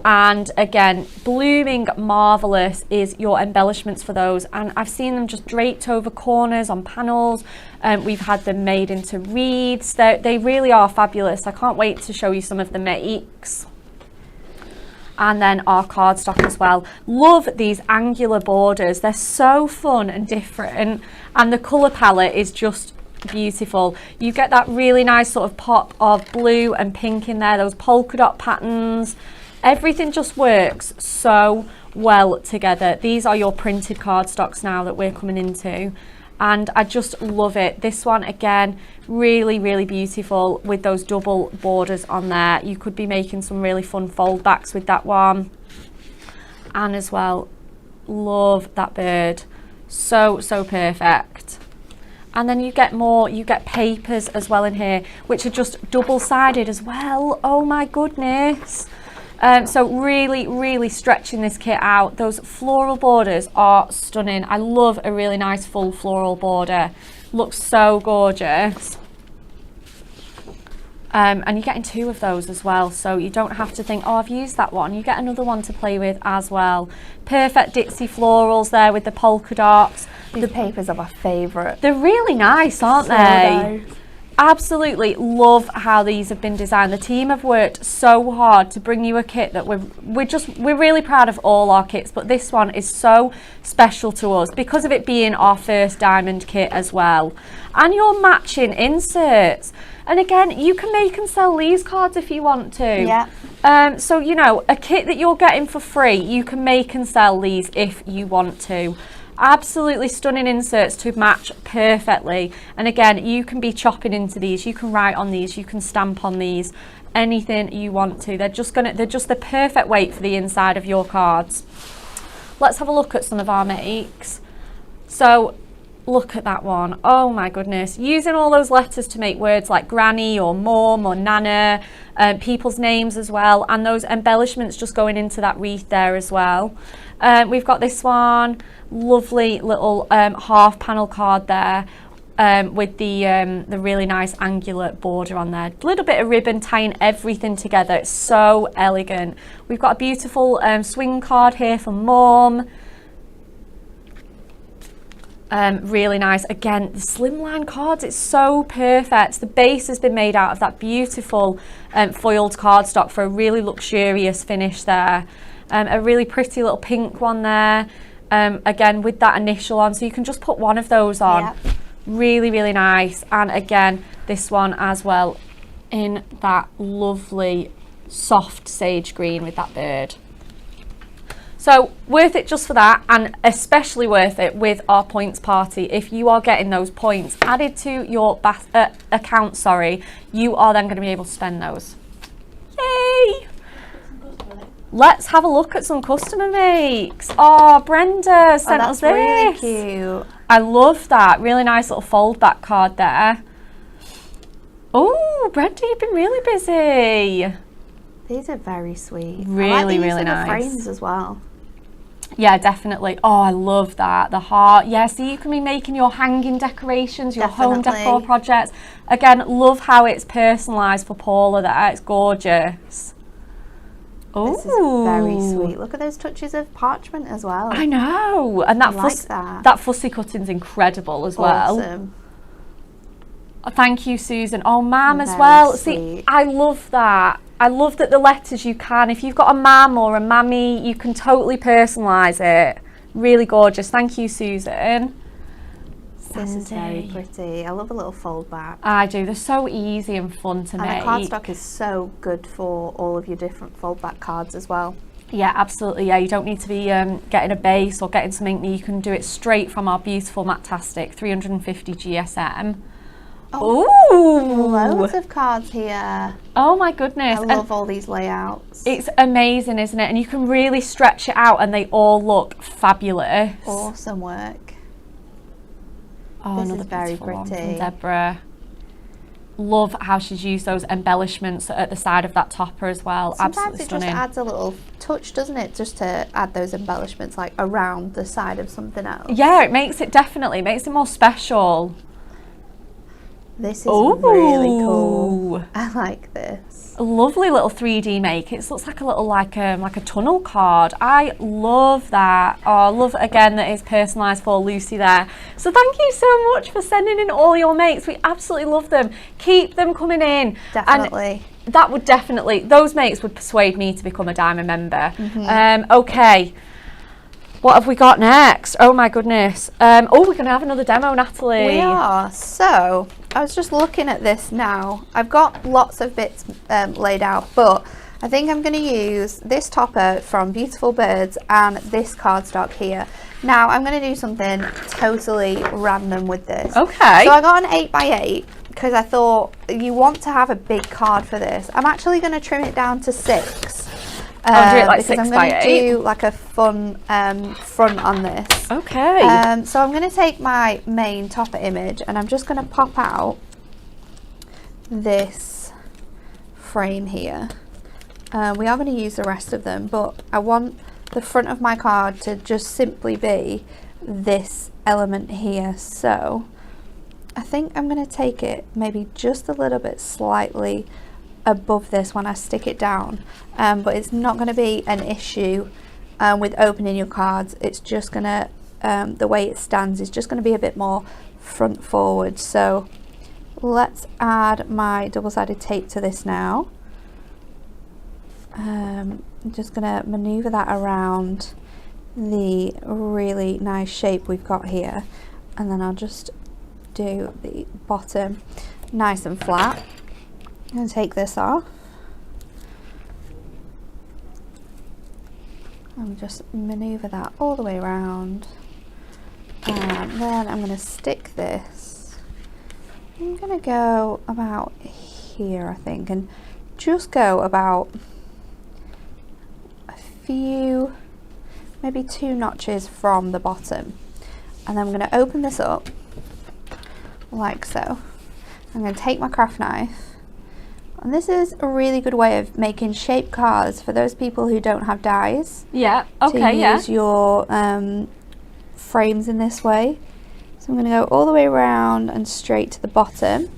S1: And again, blooming marvelous is your embellishments for those, and I've seen them just draped over corners on panels. We've had them made into wreaths. They really are fabulous. I can't wait to show you some of the makes. And then our cardstock as well. Love these angular borders. They're so fun and different, and the colour palette is just beautiful. You get that really nice sort of pop of blue and pink in there, those polka dot patterns. Everything just works so well together. These are your printed cardstocks now that we're coming into, and I just love it. This one again, really, really beautiful with those double borders on there. You could be making some really fun fold backs with that one. And as well, love that bird. So perfect. And then you get more, you get papers as well in here, which are just double-sided as well. Oh my goodness. So really stretching this kit out. Those floral borders are stunning. I love a really nice full floral border. Looks so gorgeous. And you're getting 2 of those as well, so you don't have to think, oh, I've used that one. You get another one to play with as well. Perfect Dixie florals there with the polka dots.
S3: These papers are my favourite.
S1: They're really nice, aren't they?
S3: Nice.
S1: Absolutely love how these have been designed. The team have worked so hard to bring you a kit that we're really proud of all our kits, but this one is so special to us because of it being our first diamond kit as well. And your matching inserts. And again, you can make and sell these cards if you want to.
S3: Yeah.
S1: So, you know, a kit that you're getting for free, you can make and sell these if you want to. Absolutely stunning inserts to match perfectly. And again, you can be chopping into these, you can write on these, you can stamp on these, anything you want to. They're just the perfect weight for the inside of your cards. Let's have a look at some of our makes. So look at that one. Oh my goodness. Using all those letters to make words like granny or mum or nana, people's names as well, and those embellishments just going into that wreath there as well. We've got this one, lovely little half panel card there with the really nice angular border on there. A little bit of ribbon tying everything together. It's so elegant. We've got a beautiful swing card here for mum. Really nice. Again, the slimline cards, it's so perfect. The base has been made out of that beautiful foiled cardstock for a really luxurious finish there. A really pretty little pink one there, again with that initial on, so you can just put one of those on. Yep. Really nice. And again, this one as well in that lovely soft sage green with that bird. So worth it just for that, and especially worth it with our points party. If you are getting those points added to your account, you are then going to be able to spend those. Yay! Let's have a look at some customer makes. Oh, Brenda sent us this.
S3: Really cute.
S1: I love that. Really nice little fold back card there. Oh, Brenda, you've been really busy.
S3: These are very sweet.
S1: Really,
S3: really
S1: nice.
S3: The frames as well.
S1: Yeah, definitely. Oh, I love that. The heart. Yeah, so you can be making your hanging decorations, your home decor projects. Again, love how it's personalised for Paula there. It's gorgeous.
S3: This is very sweet. Look at those touches of parchment as well.
S1: I know. And that fussy cutting's incredible as well.
S3: Awesome.
S1: Oh, thank you, Susan. Oh, Mam as well.
S3: Sweet.
S1: See, I love that. I love that the letters you can, if you've got a mam or a mammy, you can totally personalise it. Really gorgeous. Thank you, Susan.
S3: This is very pretty. I love a little fold back.
S1: I do. They're so easy and fun to make.
S3: And the cardstock is so good for all of your different fold back cards as well.
S1: Yeah, absolutely. Yeah, you don't need to be getting a base or getting some ink. You can do it straight from our beautiful Matastic 350 GSM.
S3: Oh, loads of cards here.
S1: Oh my goodness.
S3: I love all these layouts.
S1: It's amazing, isn't it? And you can really stretch it out and they all look fabulous.
S3: Awesome work.
S1: Oh,
S3: this
S1: another
S3: is very
S1: beautiful one
S3: pretty.
S1: from Deborah. Love how she's used those embellishments at the side of that topper as well.
S3: Sometimes
S1: absolutely stunning.
S3: It just adds a little touch, doesn't it? Just to add those embellishments like around the side of something else.
S1: Yeah, it makes it definitely makes it more special.
S3: This is really cool. I like this.
S1: A lovely little 3D make. It looks like a little like a tunnel card. I love that. Oh, I love again that it's personalised for Lucy there. So thank you so much for sending in all your makes. We absolutely love them. Keep them coming in.
S3: Definitely.
S1: And that would definitely, those makes would persuade me to become a Diamond member. Okay. What have we got next? Oh my goodness. Oh, we're going to have another demo, Natalie.
S3: We are. So, I was just looking at this now. I've got lots of bits laid out, but I think I'm going to use this topper from Beautiful Birds and this cardstock here. Now, I'm going to do something totally random with this.
S1: Okay.
S3: So, I got an 8x8 because I thought you want to have a big card for this. I'm actually going to trim it down to 6.
S1: I'll do it like
S3: because
S1: 6
S3: I'm
S1: by
S3: going to
S1: 8.
S3: do like a fun front on this.
S1: Okay.
S3: So I'm going to take my main topper image and I'm just going to pop out this frame here. We are going to use the rest of them, but I want the front of my card to just simply be this element here. So I think I'm going to take it maybe just a little bit slightly above this when I stick it down, but it's not going to be an issue with opening your cards. It's just going to, the way it stands is just going to be a bit more front forward. So let's add my double-sided tape to this now. I'm just going to maneuver that around the really nice shape we've got here, and then I'll just do the bottom nice and flat. I'm going to take this off and just maneuver that all the way around, and then I'm going to stick this. I'm going to go about here, I think, and just go about a few, maybe 2 notches from the bottom, and then I'm going to open this up like so. I'm going to take my craft knife. And this is a really good way of making shape cards for those people who don't have dies.
S1: Yeah, okay,
S3: to use your frames in this way. So I'm going to go all the way around and straight to the bottom.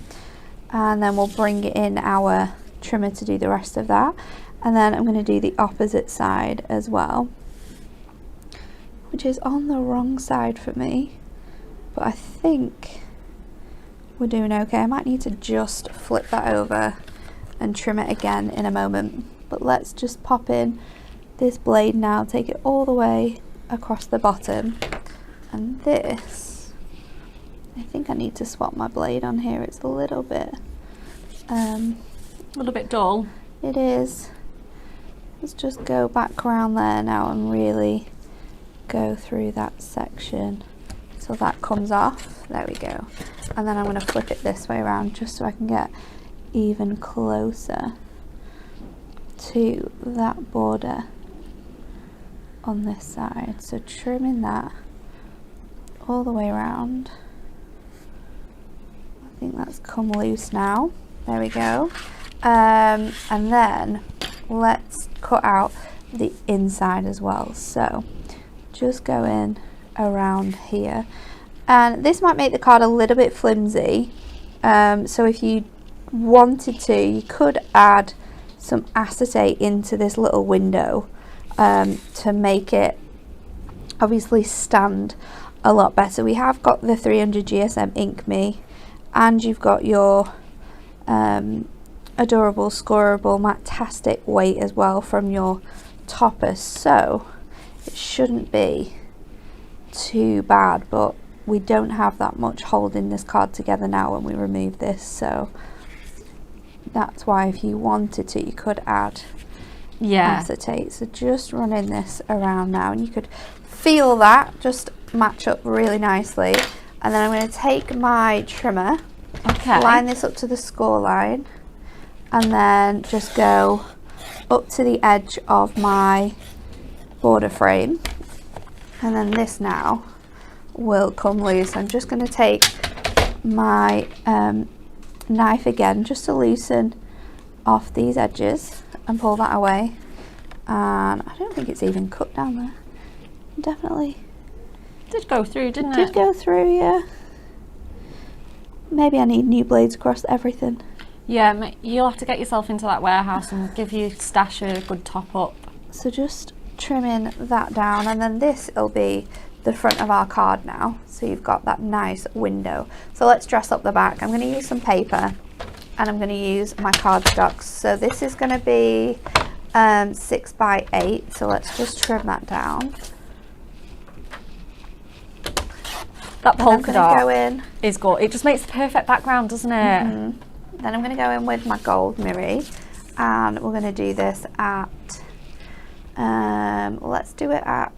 S3: And then we'll bring in our trimmer to do the rest of that. And then I'm going to do the opposite side as well, which is on the wrong side for me. But I think we're doing okay. I might need to just flip that over and trim it again in a moment, but let's just pop in this blade now, take it all the way across the bottom, and this, I think I need to swap my blade on here. It's a little bit
S1: dull.
S3: It is. Let's just go back around there now and really go through that section so that comes off. There we go. And then I'm going to flip it this way around just so I can get even closer to that border on this side. So trimming that all the way around. I think that's come loose now. There we go. And then let's cut out the inside as well. So just go in around here, and this might make the card a little bit flimsy, so if you wanted to, you could add some acetate into this little window to make it obviously stand a lot better. We have got the 300 GSM Ink Me, and you've got your adorable scoreable Matastic weight as well from your topper, so it shouldn't be too bad. But we don't have that much holding this card together now when we remove this, so that's why if you wanted to, you could add acetate. So just running this around now, and you could feel that just match up really nicely. And then I'm going to take my trimmer, line this up to the score line, and then just go up to the edge of my border frame. And then this now will come loose. I'm just going to take my knife again just to loosen off these edges and pull that away. And I don't think it's even cut down there. Definitely
S1: did go through, didn't it?
S3: Did go through, yeah. Maybe I need new blades across everything.
S1: Yeah, you'll have to get yourself into that warehouse and give your stash a good top up.
S3: So just trimming that down, and then this will be the front of our card now. So you've got that nice window. So let's dress up the back. I'm going to use some paper, and I'm going to use my cardstock. So this is going to be 6 by 8. So let's just trim that down.
S1: That polka dot is good. It just makes the perfect background, doesn't it?
S3: Then I'm going to go in with my gold mirror, and we're going to do this at, let's do it at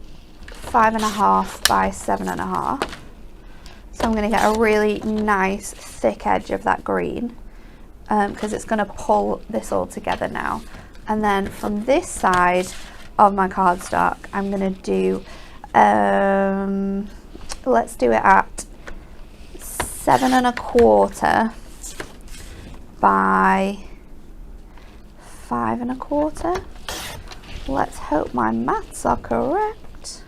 S3: 5.5 by 7.5. So I'm going to get a really nice thick edge of that green, because it's going to pull this all together now. And then from this side of my cardstock, I'm going to do, let's do it at 7.25 by 5.25. Let's hope my maths are correct.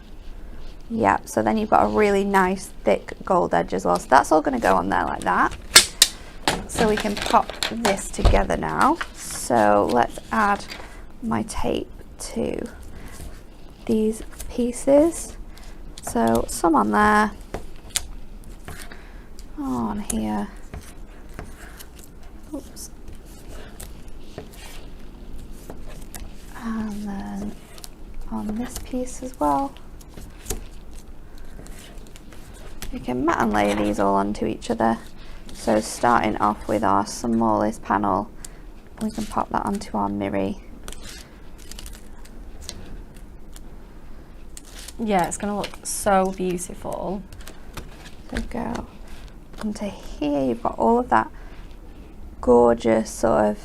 S3: Yeah, so then you've got a really nice thick gold edge as well. So that's all going to go on there like that. So we can pop this together now. So let's add my tape to these pieces. So some on there, on here. Oops. And then on this piece as well. We can mat and layer these all onto each other. So starting off with our smallest panel, we can pop that onto our mirror.
S1: Yeah, it's going to look so beautiful.
S3: So go onto here, you've got all of that gorgeous sort of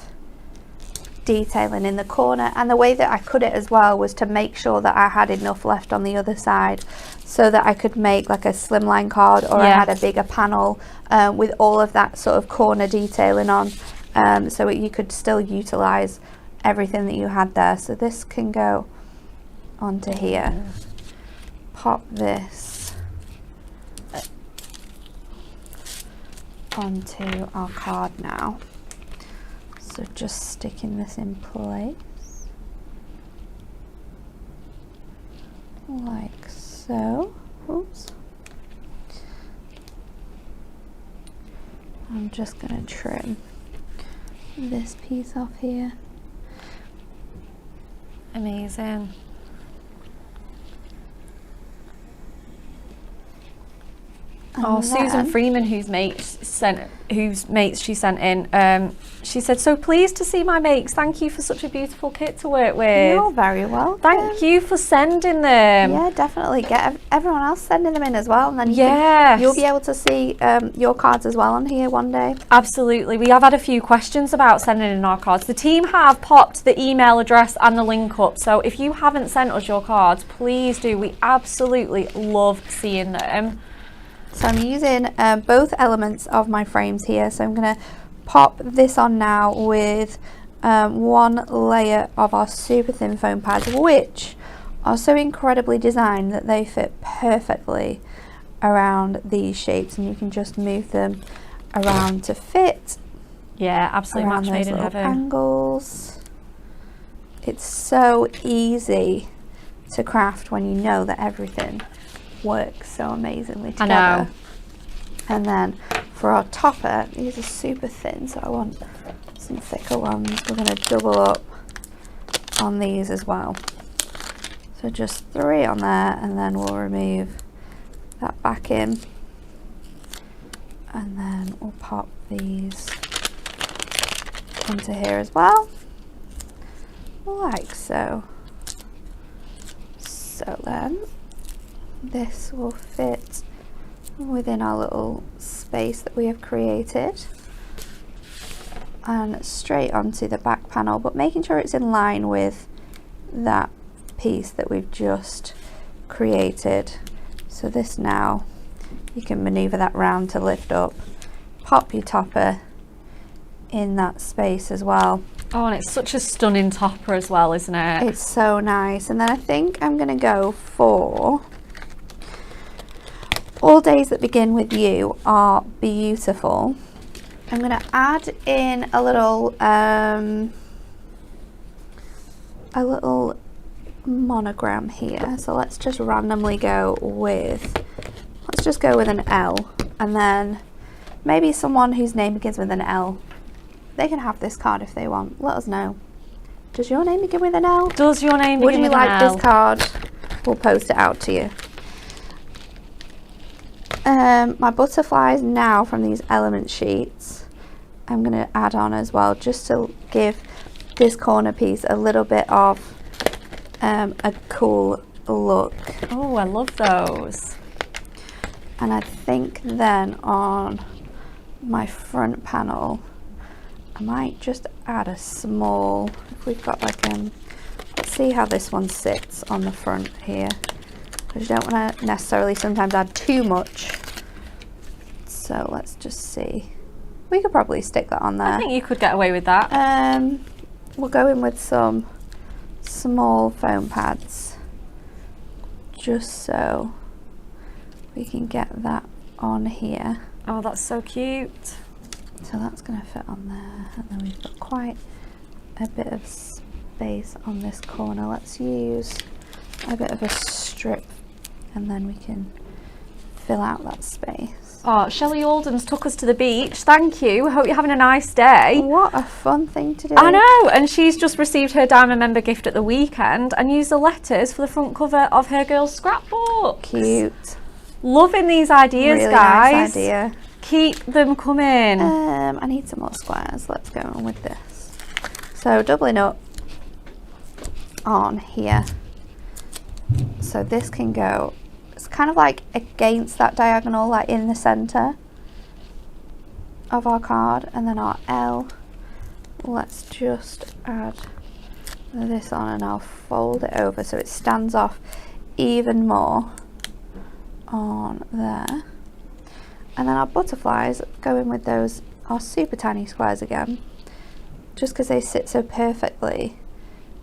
S3: detailing in the corner, and the way that I cut it as well was to make sure that I had enough left on the other side so that I could make like a slimline card, or I had a bigger panel with all of that sort of corner detailing on, so you could still utilize everything that you had there. So this can go onto here. Pop this onto our card now. So just sticking this in place like so. Oops. I'm just going to trim this piece off here.
S1: Amazing. Oh, Susan Freeman, whose mates she sent in, she said, "So pleased to see my mates. Thank you for such a beautiful kit to work with."
S3: You're very welcome.
S1: Thank you for sending them.
S3: Yeah, definitely. Get everyone else sending them in as well, and then you'll be able to see your cards as well on here one day.
S1: Absolutely. We have had a few questions about sending in our cards. The team have popped the email address and the link up, so if you haven't sent us your cards, please do. We absolutely love seeing them.
S3: So I'm using both elements of my frames here. So I'm going to pop this on now with one layer of our super thin foam pads, which are so incredibly designed that they fit perfectly around these shapes, and you can just move them around to fit.
S1: Yeah, absolutely match made in heaven.
S3: Angles. It's so easy to craft when you know that everything works so amazingly together.
S1: I know.
S3: And then for our topper, these are super thin, so I want some thicker ones. We're going to double up on these as well. So just 3 on there, and then we'll remove that back in. And then we'll pop these onto here as well. like so. So then this will fit within our little space that we have created and straight onto the back panel, but making sure it's in line with that piece that we've just created. So this now, you can maneuver that round to lift up, pop your topper in that space as well.
S1: Oh, and it's such a stunning topper as well, isn't it?
S3: It's so nice. And then I think I'm going to go for All Days That Begin With You Are Beautiful. I'm going to add in a little monogram here. So let's just randomly go with, let's just go with an L, and then maybe someone whose name begins with an L. They can have this card if they want. Let us know. Does your name begin with an L?
S1: Does your name begin with an L?
S3: Would you like this card? We'll post it out to you. My butterflies now from these element sheets, I'm going to add on as well, just to give this corner piece a little bit of a cool look.
S1: Oh, I love those.
S3: And I think then on my front panel, I might just add a small, if we've got like let's see how this one sits on the front here, because you don't want to necessarily sometimes add too much. So let's just see. We could probably stick that on there.
S1: I think you could get away with that.
S3: We'll go in with some small foam pads, just so we can get that on here.
S1: Oh, that's so cute.
S3: So that's going to fit on there, and then we've got quite a bit of space on this corner. Let's use a bit of a strip, and then we can fill out that space.
S1: Oh, Shelley Alden's took us to the beach. Thank you. Hope you're having a nice day.
S3: What a fun thing to do.
S1: I know, and she's just received her Diamond member gift at the weekend and used the letters for the front cover of her girl's scrapbook.
S3: Cute.
S1: Loving these ideas,
S3: really
S1: guys.
S3: Nice idea.
S1: Keep them coming.
S3: I need some more squares. Let's go on with this. So doubling up on here. So this can go, it's kind of like against that diagonal, like in the center of our card. And then our L, let's just add this on, and I'll fold it over so it stands off even more on there. And then our butterflies go in with those, our super tiny squares again, just because they sit so perfectly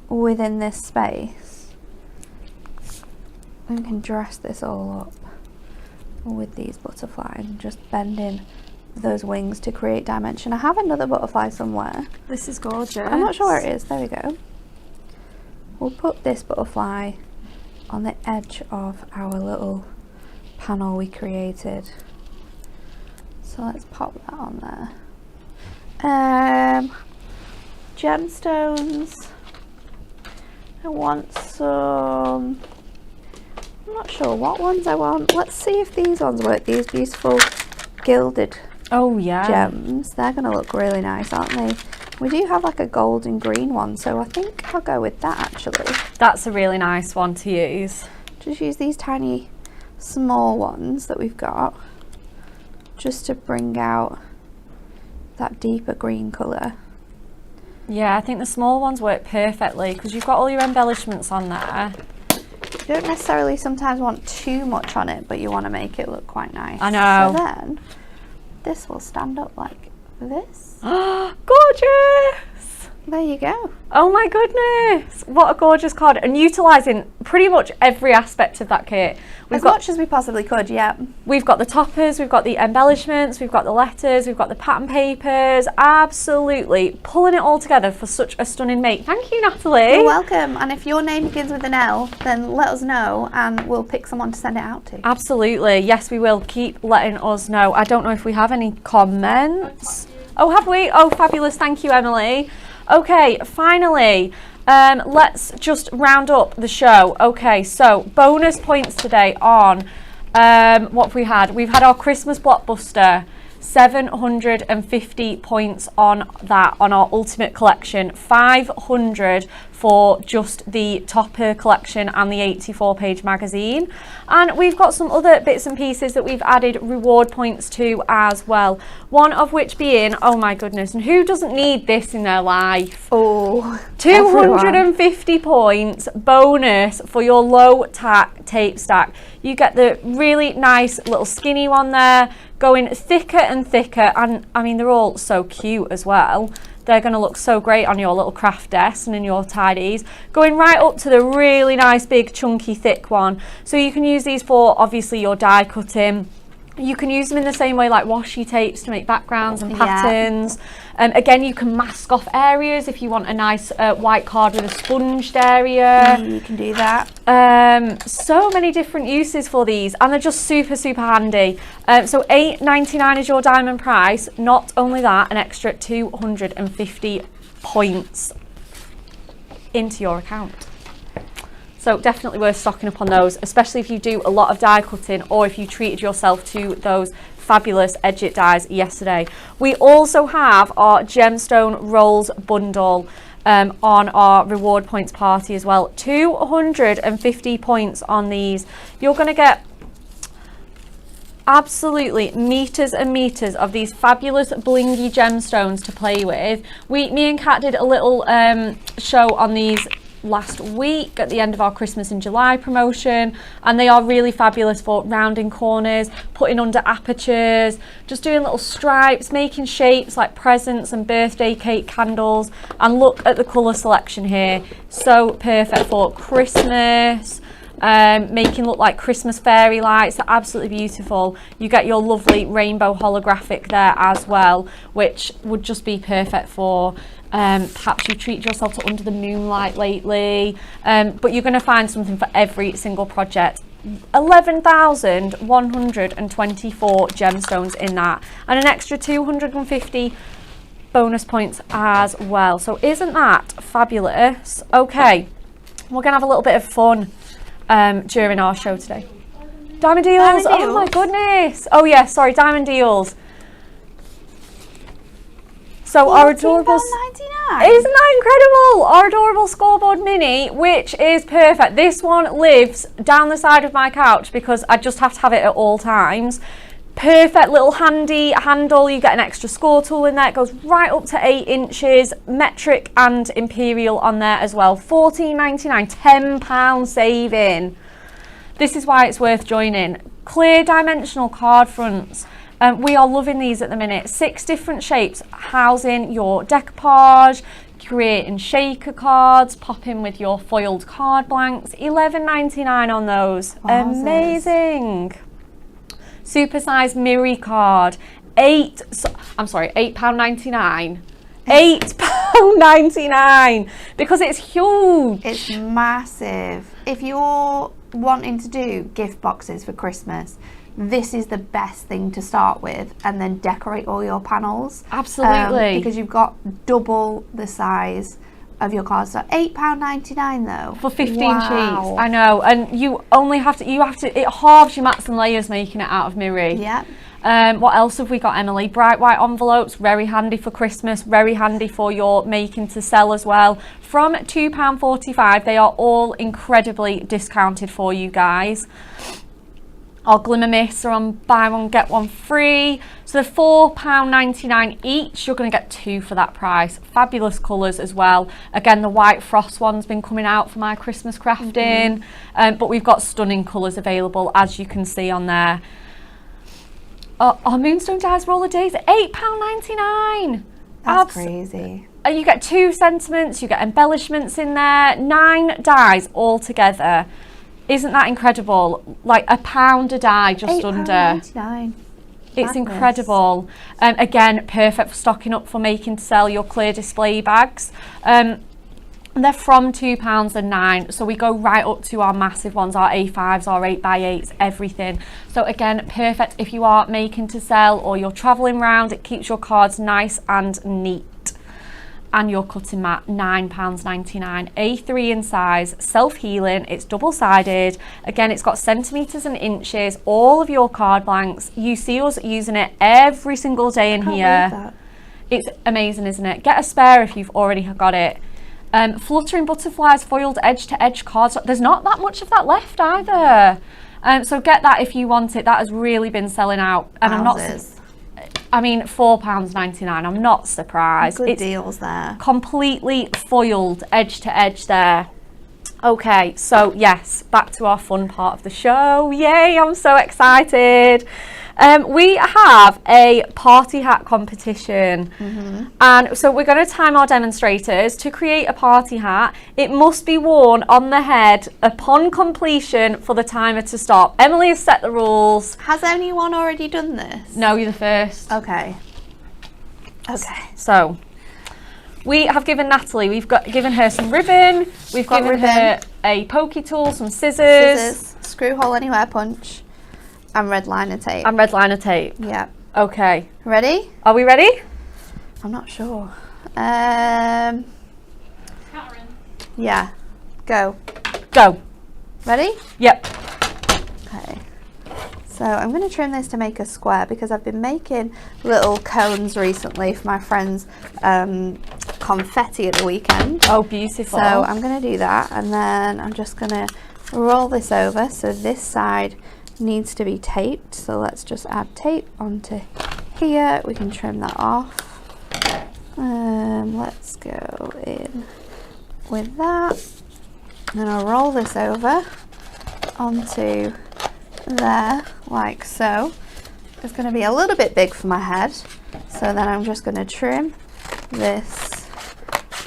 S3: within this space. We can dress this all up with these butterflies and just bend in those wings to create dimension. I have another butterfly somewhere.
S1: This is gorgeous.
S3: I'm not sure where it is. There we go. We'll put this butterfly on the edge of our little panel we created. So let's pop that on there. Gemstones. I want some, I'm not sure what ones I want. Let's see if these ones work. These beautiful gilded gems. They're going to look really nice, aren't they? We do have like a gold and green one, so I think I'll go with that actually.
S1: That's a really nice one to use.
S3: Just use these tiny small ones that we've got, just to bring out that deeper green colour.
S1: Yeah, I think the small ones work perfectly because you've got all your embellishments on there.
S3: You don't necessarily sometimes want too much on it, but you want to make it look quite nice.
S1: I know.
S3: So then this will stand up like this.
S1: Gorgeous!
S3: There you go.
S1: Oh my goodness, what a gorgeous card, and utilising pretty much every aspect of that kit.
S3: As much as we possibly could, yeah.
S1: We've got the toppers, we've got the embellishments, we've got the letters, we've got the pattern papers, absolutely pulling it all together for such a stunning make. Thank you, Natalie.
S3: You're welcome, and if your name begins with an L, then let us know and we'll pick someone to send it out to.
S1: Absolutely, yes we will, keep letting us know. I don't know if we have any comments. Oh, have we? Oh, fabulous, thank you, Emily. Okay, finally, let's just round up the show. Okay, so bonus points today on what have we had? We've had our Christmas blockbuster. 750 points on that, on our Ultimate Collection, 500 for just the Topper Collection and the 84-page magazine. And we've got some other bits and pieces that we've added reward points to as well. One of which being, oh my goodness, and who doesn't need this in their life?
S3: Oh,
S1: 250 points bonus for your low tack tape stack. You get the really nice little skinny one there, going thicker and thicker, and I mean they're all so cute as well. They're going to look so great on your little craft desk and in your tidies. Going right up to the really nice big chunky thick one. So you can use these for obviously your die cutting. You can use them in the same way like washi tapes to make backgrounds and patterns. Again, you can mask off areas if you want a nice white card with a sponged area.
S3: You can do that.
S1: So many different uses for these, and they're just super, super handy. So $8.99 is your diamond price. Not only that, an extra 250 points into your account. So definitely worth stocking up on those, especially if you do a lot of die cutting or if you treated yourself to those fabulous Edge-It dies yesterday. We also have our gemstone rolls bundle on our reward points party as well. 250 points on these. You're going to get absolutely meters and meters of these fabulous blingy gemstones to play with. Me and Kat did a little show on these last week at the end of our Christmas in July promotion, and they are really fabulous for rounding corners, putting under apertures, just doing little stripes, making shapes like presents and birthday cake candles. And look at the colour selection here, so perfect for Christmas. Making look like Christmas fairy lights. They're absolutely beautiful. You get your lovely rainbow holographic there as well, which would just be perfect for perhaps you treat yourself to under the moonlight lately, but you're going to find something for every single project. 11,124 gemstones in that, and an extra 250 bonus points as well. So isn't that fabulous? Okay, we're going to have a little bit of fun during our show today. Diamond deals. Oh my goodness. Oh yeah, sorry, diamond deals. So our adorable, isn't that incredible? Our adorable scoreboard mini, which is perfect. This one lives down the side of my couch because I just have to have it at all times. Perfect little handy handle. You get an extra score tool in there. It goes right up to 8 inches, metric and imperial on there as well. $14.99, £10 saving. This is why it's worth joining. Clear dimensional card fronts. We are loving these at the minute. 6 different shapes, housing your decoupage, creating shaker cards, popping with your foiled card blanks. $11.99 on those. Wowzers. Amazing. Supersized Miri card. £8.99. £8.99 because it's huge.
S3: It's massive. If you're wanting to do gift boxes for Christmas, this is the best thing to start with, and then decorate all your panels.
S1: Absolutely.
S3: Because you've got double the size of your cards. So £8.99 though.
S1: For 15 sheets. I know. And you have to, it halves your mats and layers making it out of Miri.
S3: Yeah.
S1: What else have we got, Emily? Bright white envelopes, very handy for Christmas, very handy for your making to sell as well. From £2.45, they are all incredibly discounted for you guys. Our Glimmer Mists are on buy one get one free, so they're £4.99 each. You're going to get 2 for that price. Fabulous colours as well. Again, the white frost one's been coming out for my Christmas crafting, but we've got stunning colours available, as you can see on there. Our Moonstone Dies Roller Days at £8.99.
S3: That's crazy.
S1: You get 2 sentiments, you get embellishments in there, 9 dies all together. Isn't that incredible? Like £1 a die, just under.
S3: £8.99.
S1: It's incredible. Again, perfect for stocking up for making to sell your clear display bags. They're from £2.09, so we go right up to our massive ones, our A5s, our 8x8s, everything. So again, perfect if you are making to sell or you're travelling around. It keeps your cards nice and neat. and your cutting mat, £9.99. A3 in size, self-healing, it's double-sided. Again, it's got centimetres and inches, all of your card blanks. You see us using it every single day in here. It's amazing, isn't it? Get a spare if you've already got it. Fluttering butterflies, foiled edge-to-edge cards. There's not that much of that left either. So get that if you want it. That has really been selling out. And I'm not... I mean, £4.99. I'm not surprised.
S3: Good deals there.
S1: Completely foiled edge to edge there. Okay, so yes, back to our fun part of the show. Yay, I'm so excited. We have a party hat competition. And so we're going to time our demonstrators to create a party hat. It must be worn on the head upon completion for the timer to stop. Emily has set the rules.
S3: Has anyone already done this?
S1: No, you're the first.
S3: Okay.
S1: So we have given Natalie, given her some ribbon, we've given her a pokey tool, some scissors,
S3: screw hole anywhere punch, and red liner tape.
S1: Yeah. Okay.
S3: Ready?
S1: Are we ready?
S3: I'm not sure. Karen. Yeah. Go. Ready?
S1: Yep.
S3: Okay. So I'm going to trim this to make a square because I've been making little cones recently for my friend's confetti at the weekend.
S1: Oh, beautiful.
S3: So I'm going to do that, and then I'm just going to roll this over. So this side needs to be taped, so let's just add tape onto here. We can trim that off. Let's go in with that, and I'll roll this over onto there like so. It's going to be a little bit big for my head, so then I'm just going to trim this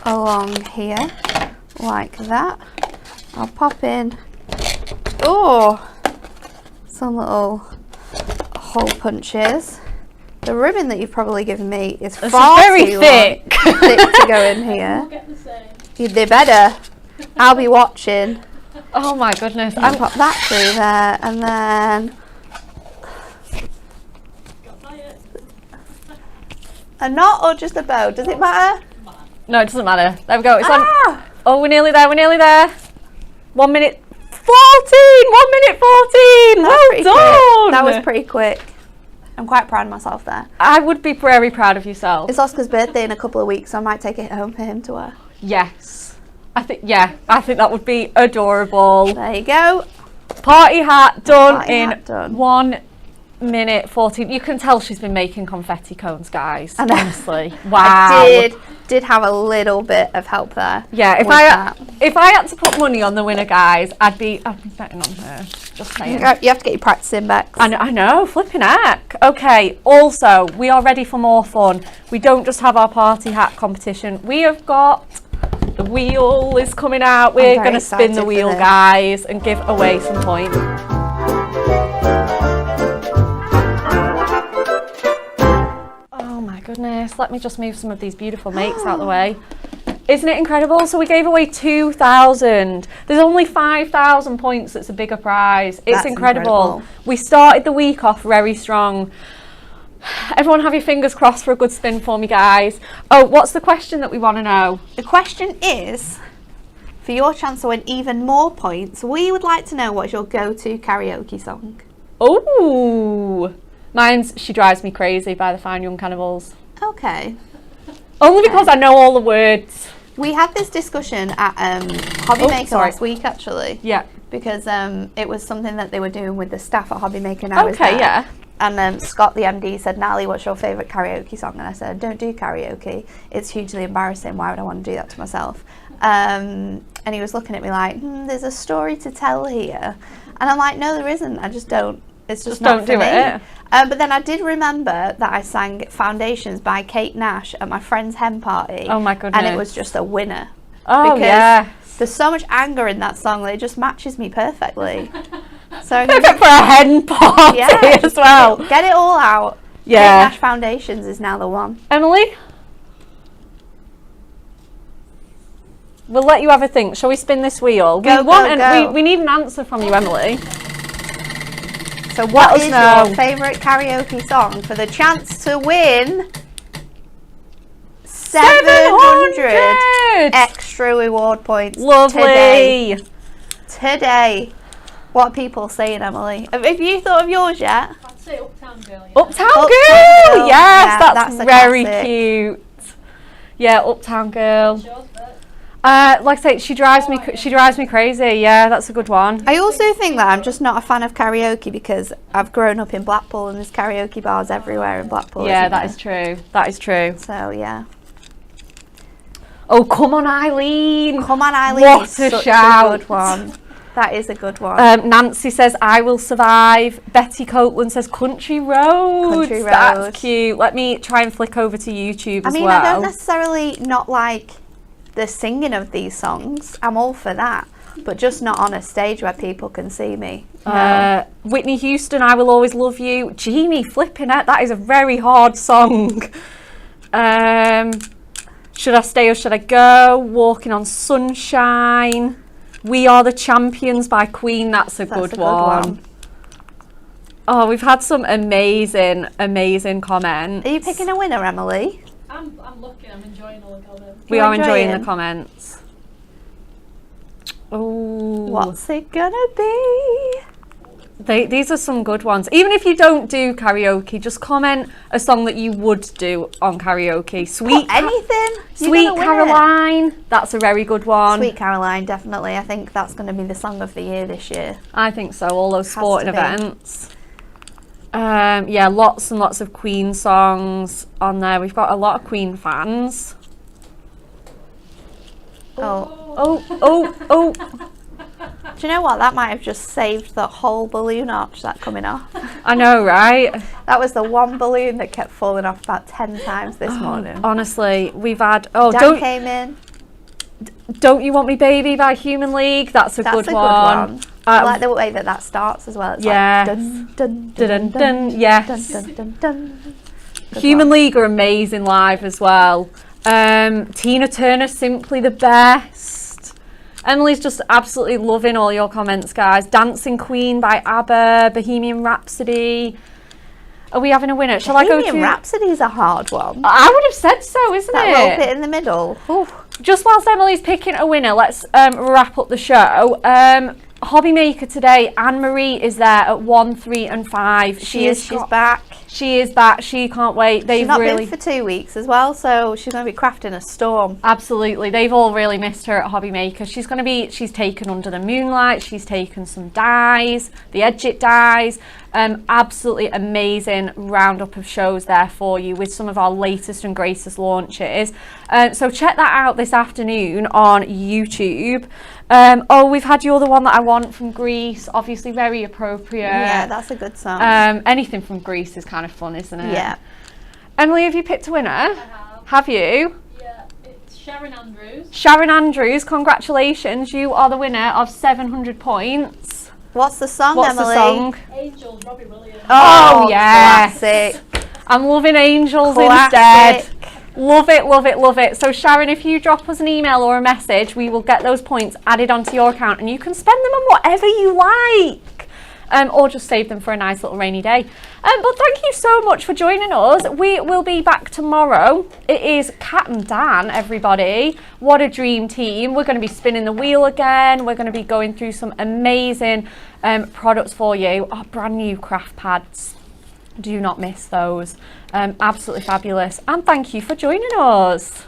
S3: along here like that. I'll pop in some little hole punches. The ribbon that you've probably given me is far
S1: very
S3: too
S1: thick
S3: to go in here.
S2: We'll get the same.
S3: They better. I'll be watching.
S1: Oh my goodness.
S3: I'll pop that through there, and then a knot or just a bow? Does it matter?
S1: No, it doesn't matter. There we go. It's on. Oh, we're nearly there. 1 minute 14. 1 minute 14. Well done.
S3: That was pretty quick. I'm quite proud of myself there.
S1: I would be very proud of yourself.
S3: It's Oscar's birthday in a couple of weeks, so I might take it home for him to wear.
S1: Yes. I think that would be adorable.
S3: There you go.
S1: Party hat done
S3: Done.
S1: 1 minute 14. You can tell she's been making confetti cones, guys. Honestly. Wow.
S3: I did have a little bit of help there.
S1: Yeah, if I had to put money on the winner, guys, I'd be betting on her. Just saying.
S3: You have to get your practice in, Bex.
S1: I know, flipping heck. Okay, also, we are ready for more fun. We don't just have our party hat competition. We have got the wheel is coming out. We're going to spin the wheel, guys, and give away some points. Oh my goodness, let me just move some of these beautiful makes out of the way. Isn't it incredible? So we gave away 2,000. There's only 5,000 points that's a bigger prize. It's incredible. We started the week off very strong. Everyone have your fingers crossed for a good spin for me, guys. Oh, what's the question that we want to know?
S3: The question is, for your chance to win even more points, we would like to know what's your go-to karaoke song.
S1: Oh, mine's She Drives Me Crazy by the Fine Young Cannibals.
S3: Okay.
S1: Only because I know all the words.
S3: We had this discussion at Hobby Maker last week, actually.
S1: Yeah.
S3: Because it was something that they were doing with the staff at Hobby Maker now.
S1: Okay, yeah.
S3: And Scott, the MD, said, Nally, what's your favourite karaoke song? And I said, don't do karaoke. It's hugely embarrassing. Why would I want to do that to myself? And he was looking at me like, there's a story to tell here. And I'm like, no, there isn't. I just don't. It's just not for me.
S1: Don't do it.
S3: But then I did remember that I sang Foundations by Kate Nash at my friend's hen party.
S1: Oh my goodness.
S3: And it was just a winner.
S1: Oh, yeah.
S3: There's so much anger in that song that it just matches me perfectly. So
S1: perfect for a hen party as well.
S3: Get it all out.
S1: Yeah.
S3: Kate Nash Foundations is now the one.
S1: Emily? We'll let you have a think. Shall we spin this wheel?
S3: Go.
S1: We need an answer from you, Emily.
S3: So what is your favourite karaoke song for the chance to win 700 extra reward points.
S1: Lovely.
S3: Today. What are people saying, Emily? Have you thought of yours yet?
S2: I'd say Uptown Girl. Yeah.
S1: Uptown Girl. Yes,
S3: Yeah,
S1: that's
S3: a
S1: very
S3: classic.
S1: cute. Yeah, Uptown Girl.
S2: Yours, but
S1: Like I say, she drives me crazy. Yeah, that's a good one.
S3: I also think that I'm just not a fan of karaoke because I've grown up in Blackpool and there's karaoke bars everywhere in Blackpool.
S1: Yeah,
S3: isn't
S1: that
S3: there?
S1: is true. That is true.
S3: So yeah.
S1: Oh, come on, Eileen.
S3: Come on, Eileen.
S1: What
S3: it's
S1: a
S3: such
S1: shout.
S3: a good one. That is a good one.
S1: Nancy says, I will survive. Betty Copeland says, Country Roads.
S3: Country
S1: That's
S3: Roads.
S1: cute. Let me try and flick over to YouTube as
S3: I mean,
S1: well.
S3: I don't necessarily not like the singing of these songs. I'm all for that. But just not on a stage where people can see me. No.
S1: Whitney Houston, I Will Always Love You. Jamie, flipping it. That is a very hard song. Should I Stay or Should I Go? Walking on Sunshine. We Are the Champions by Queen. That's a good one. Oh, we've had some amazing comments.
S3: Are you picking a winner, Emily?
S2: I'm looking. I'm enjoying all of them.
S1: We are enjoying the
S3: enjoying?
S1: comments. Oh,
S3: What's it gonna be?
S1: these are some good ones. Even if you don't do karaoke, just comment a song that you would do on karaoke.
S3: Anything.
S1: Sweet Caroline. That's a very good one.
S3: Sweet Caroline, definitely. I think that's going to be the song of the year this year.
S1: I think so. All those sporting
S3: to be.
S1: events. Yeah, lots and lots of Queen songs on there. We've got a lot of Queen fans. Oh.
S3: Do you know what? That might have just saved the whole balloon arch that coming off.
S1: I know, right?
S3: That was the one balloon that kept falling off about 10 times this morning.
S1: Honestly, we've had.
S3: Dan came in.
S1: Don't You Want Me Baby by Human League. That's a good one.
S3: I like the way that starts as well. It's
S1: yes.
S3: like dun dun
S1: Dun, dun, dun, yes.
S3: dun dun dun dun. Good
S1: Human
S3: one.
S1: League are amazing live as well. Tina Turner, Simply the Best. Emily's just absolutely loving all your comments, guys. Dancing Queen by ABBA, Bohemian Rhapsody. Are we having a winner? Shall I go to...
S3: Bohemian Rhapsody's a hard one.
S1: I would have said so, isn't
S3: That
S1: it?
S3: little bit in the middle. Ooh.
S1: Just whilst Emily's picking a winner, let's wrap up the show. Hobby Maker today, Anne-Marie is there at 1, 3 and 5.
S3: She's back.
S1: She is back. She can't wait. They've
S3: She's not
S1: really
S3: been for 2 weeks as well, so she's going to be crafting a storm.
S1: Absolutely. They've all really missed her at Hobby Maker. She's taken Under the Moonlight. She's taken some dies, the Edgit dies. Absolutely amazing roundup of shows there for you with some of our latest and greatest launches. So check that out this afternoon on YouTube. We've had You're the One That I Want from Greece. Obviously very appropriate.
S3: Yeah, that's a good song.
S1: Anything from Greece is kind of fun, isn't it?
S3: Yeah.
S1: Emily, have you picked a winner?
S2: I have.
S1: Have you?
S2: Yeah, it's Sharon Andrews.
S1: Sharon Andrews, congratulations. You are the winner of 700 points.
S3: What's the song,
S1: What's
S3: Emily?
S1: the song?
S2: Angels, Robbie Williams.
S1: Oh, yes.
S3: Classic.
S1: I'm loving Angels
S3: Classic.
S1: instead. Love it, love it, love it. So Sharon, if you drop us an email or a message, we will get those points added onto your account and you can spend them on whatever you like. Or just save them for a nice little rainy day. But thank you so much for joining us. We will be back tomorrow. It is Kat and Dan, everybody. What a dream team. We're going to be spinning the wheel again. We're going to be going through some amazing products for you. Our brand new craft pads. Do not miss those. Absolutely fabulous. And thank you for joining us.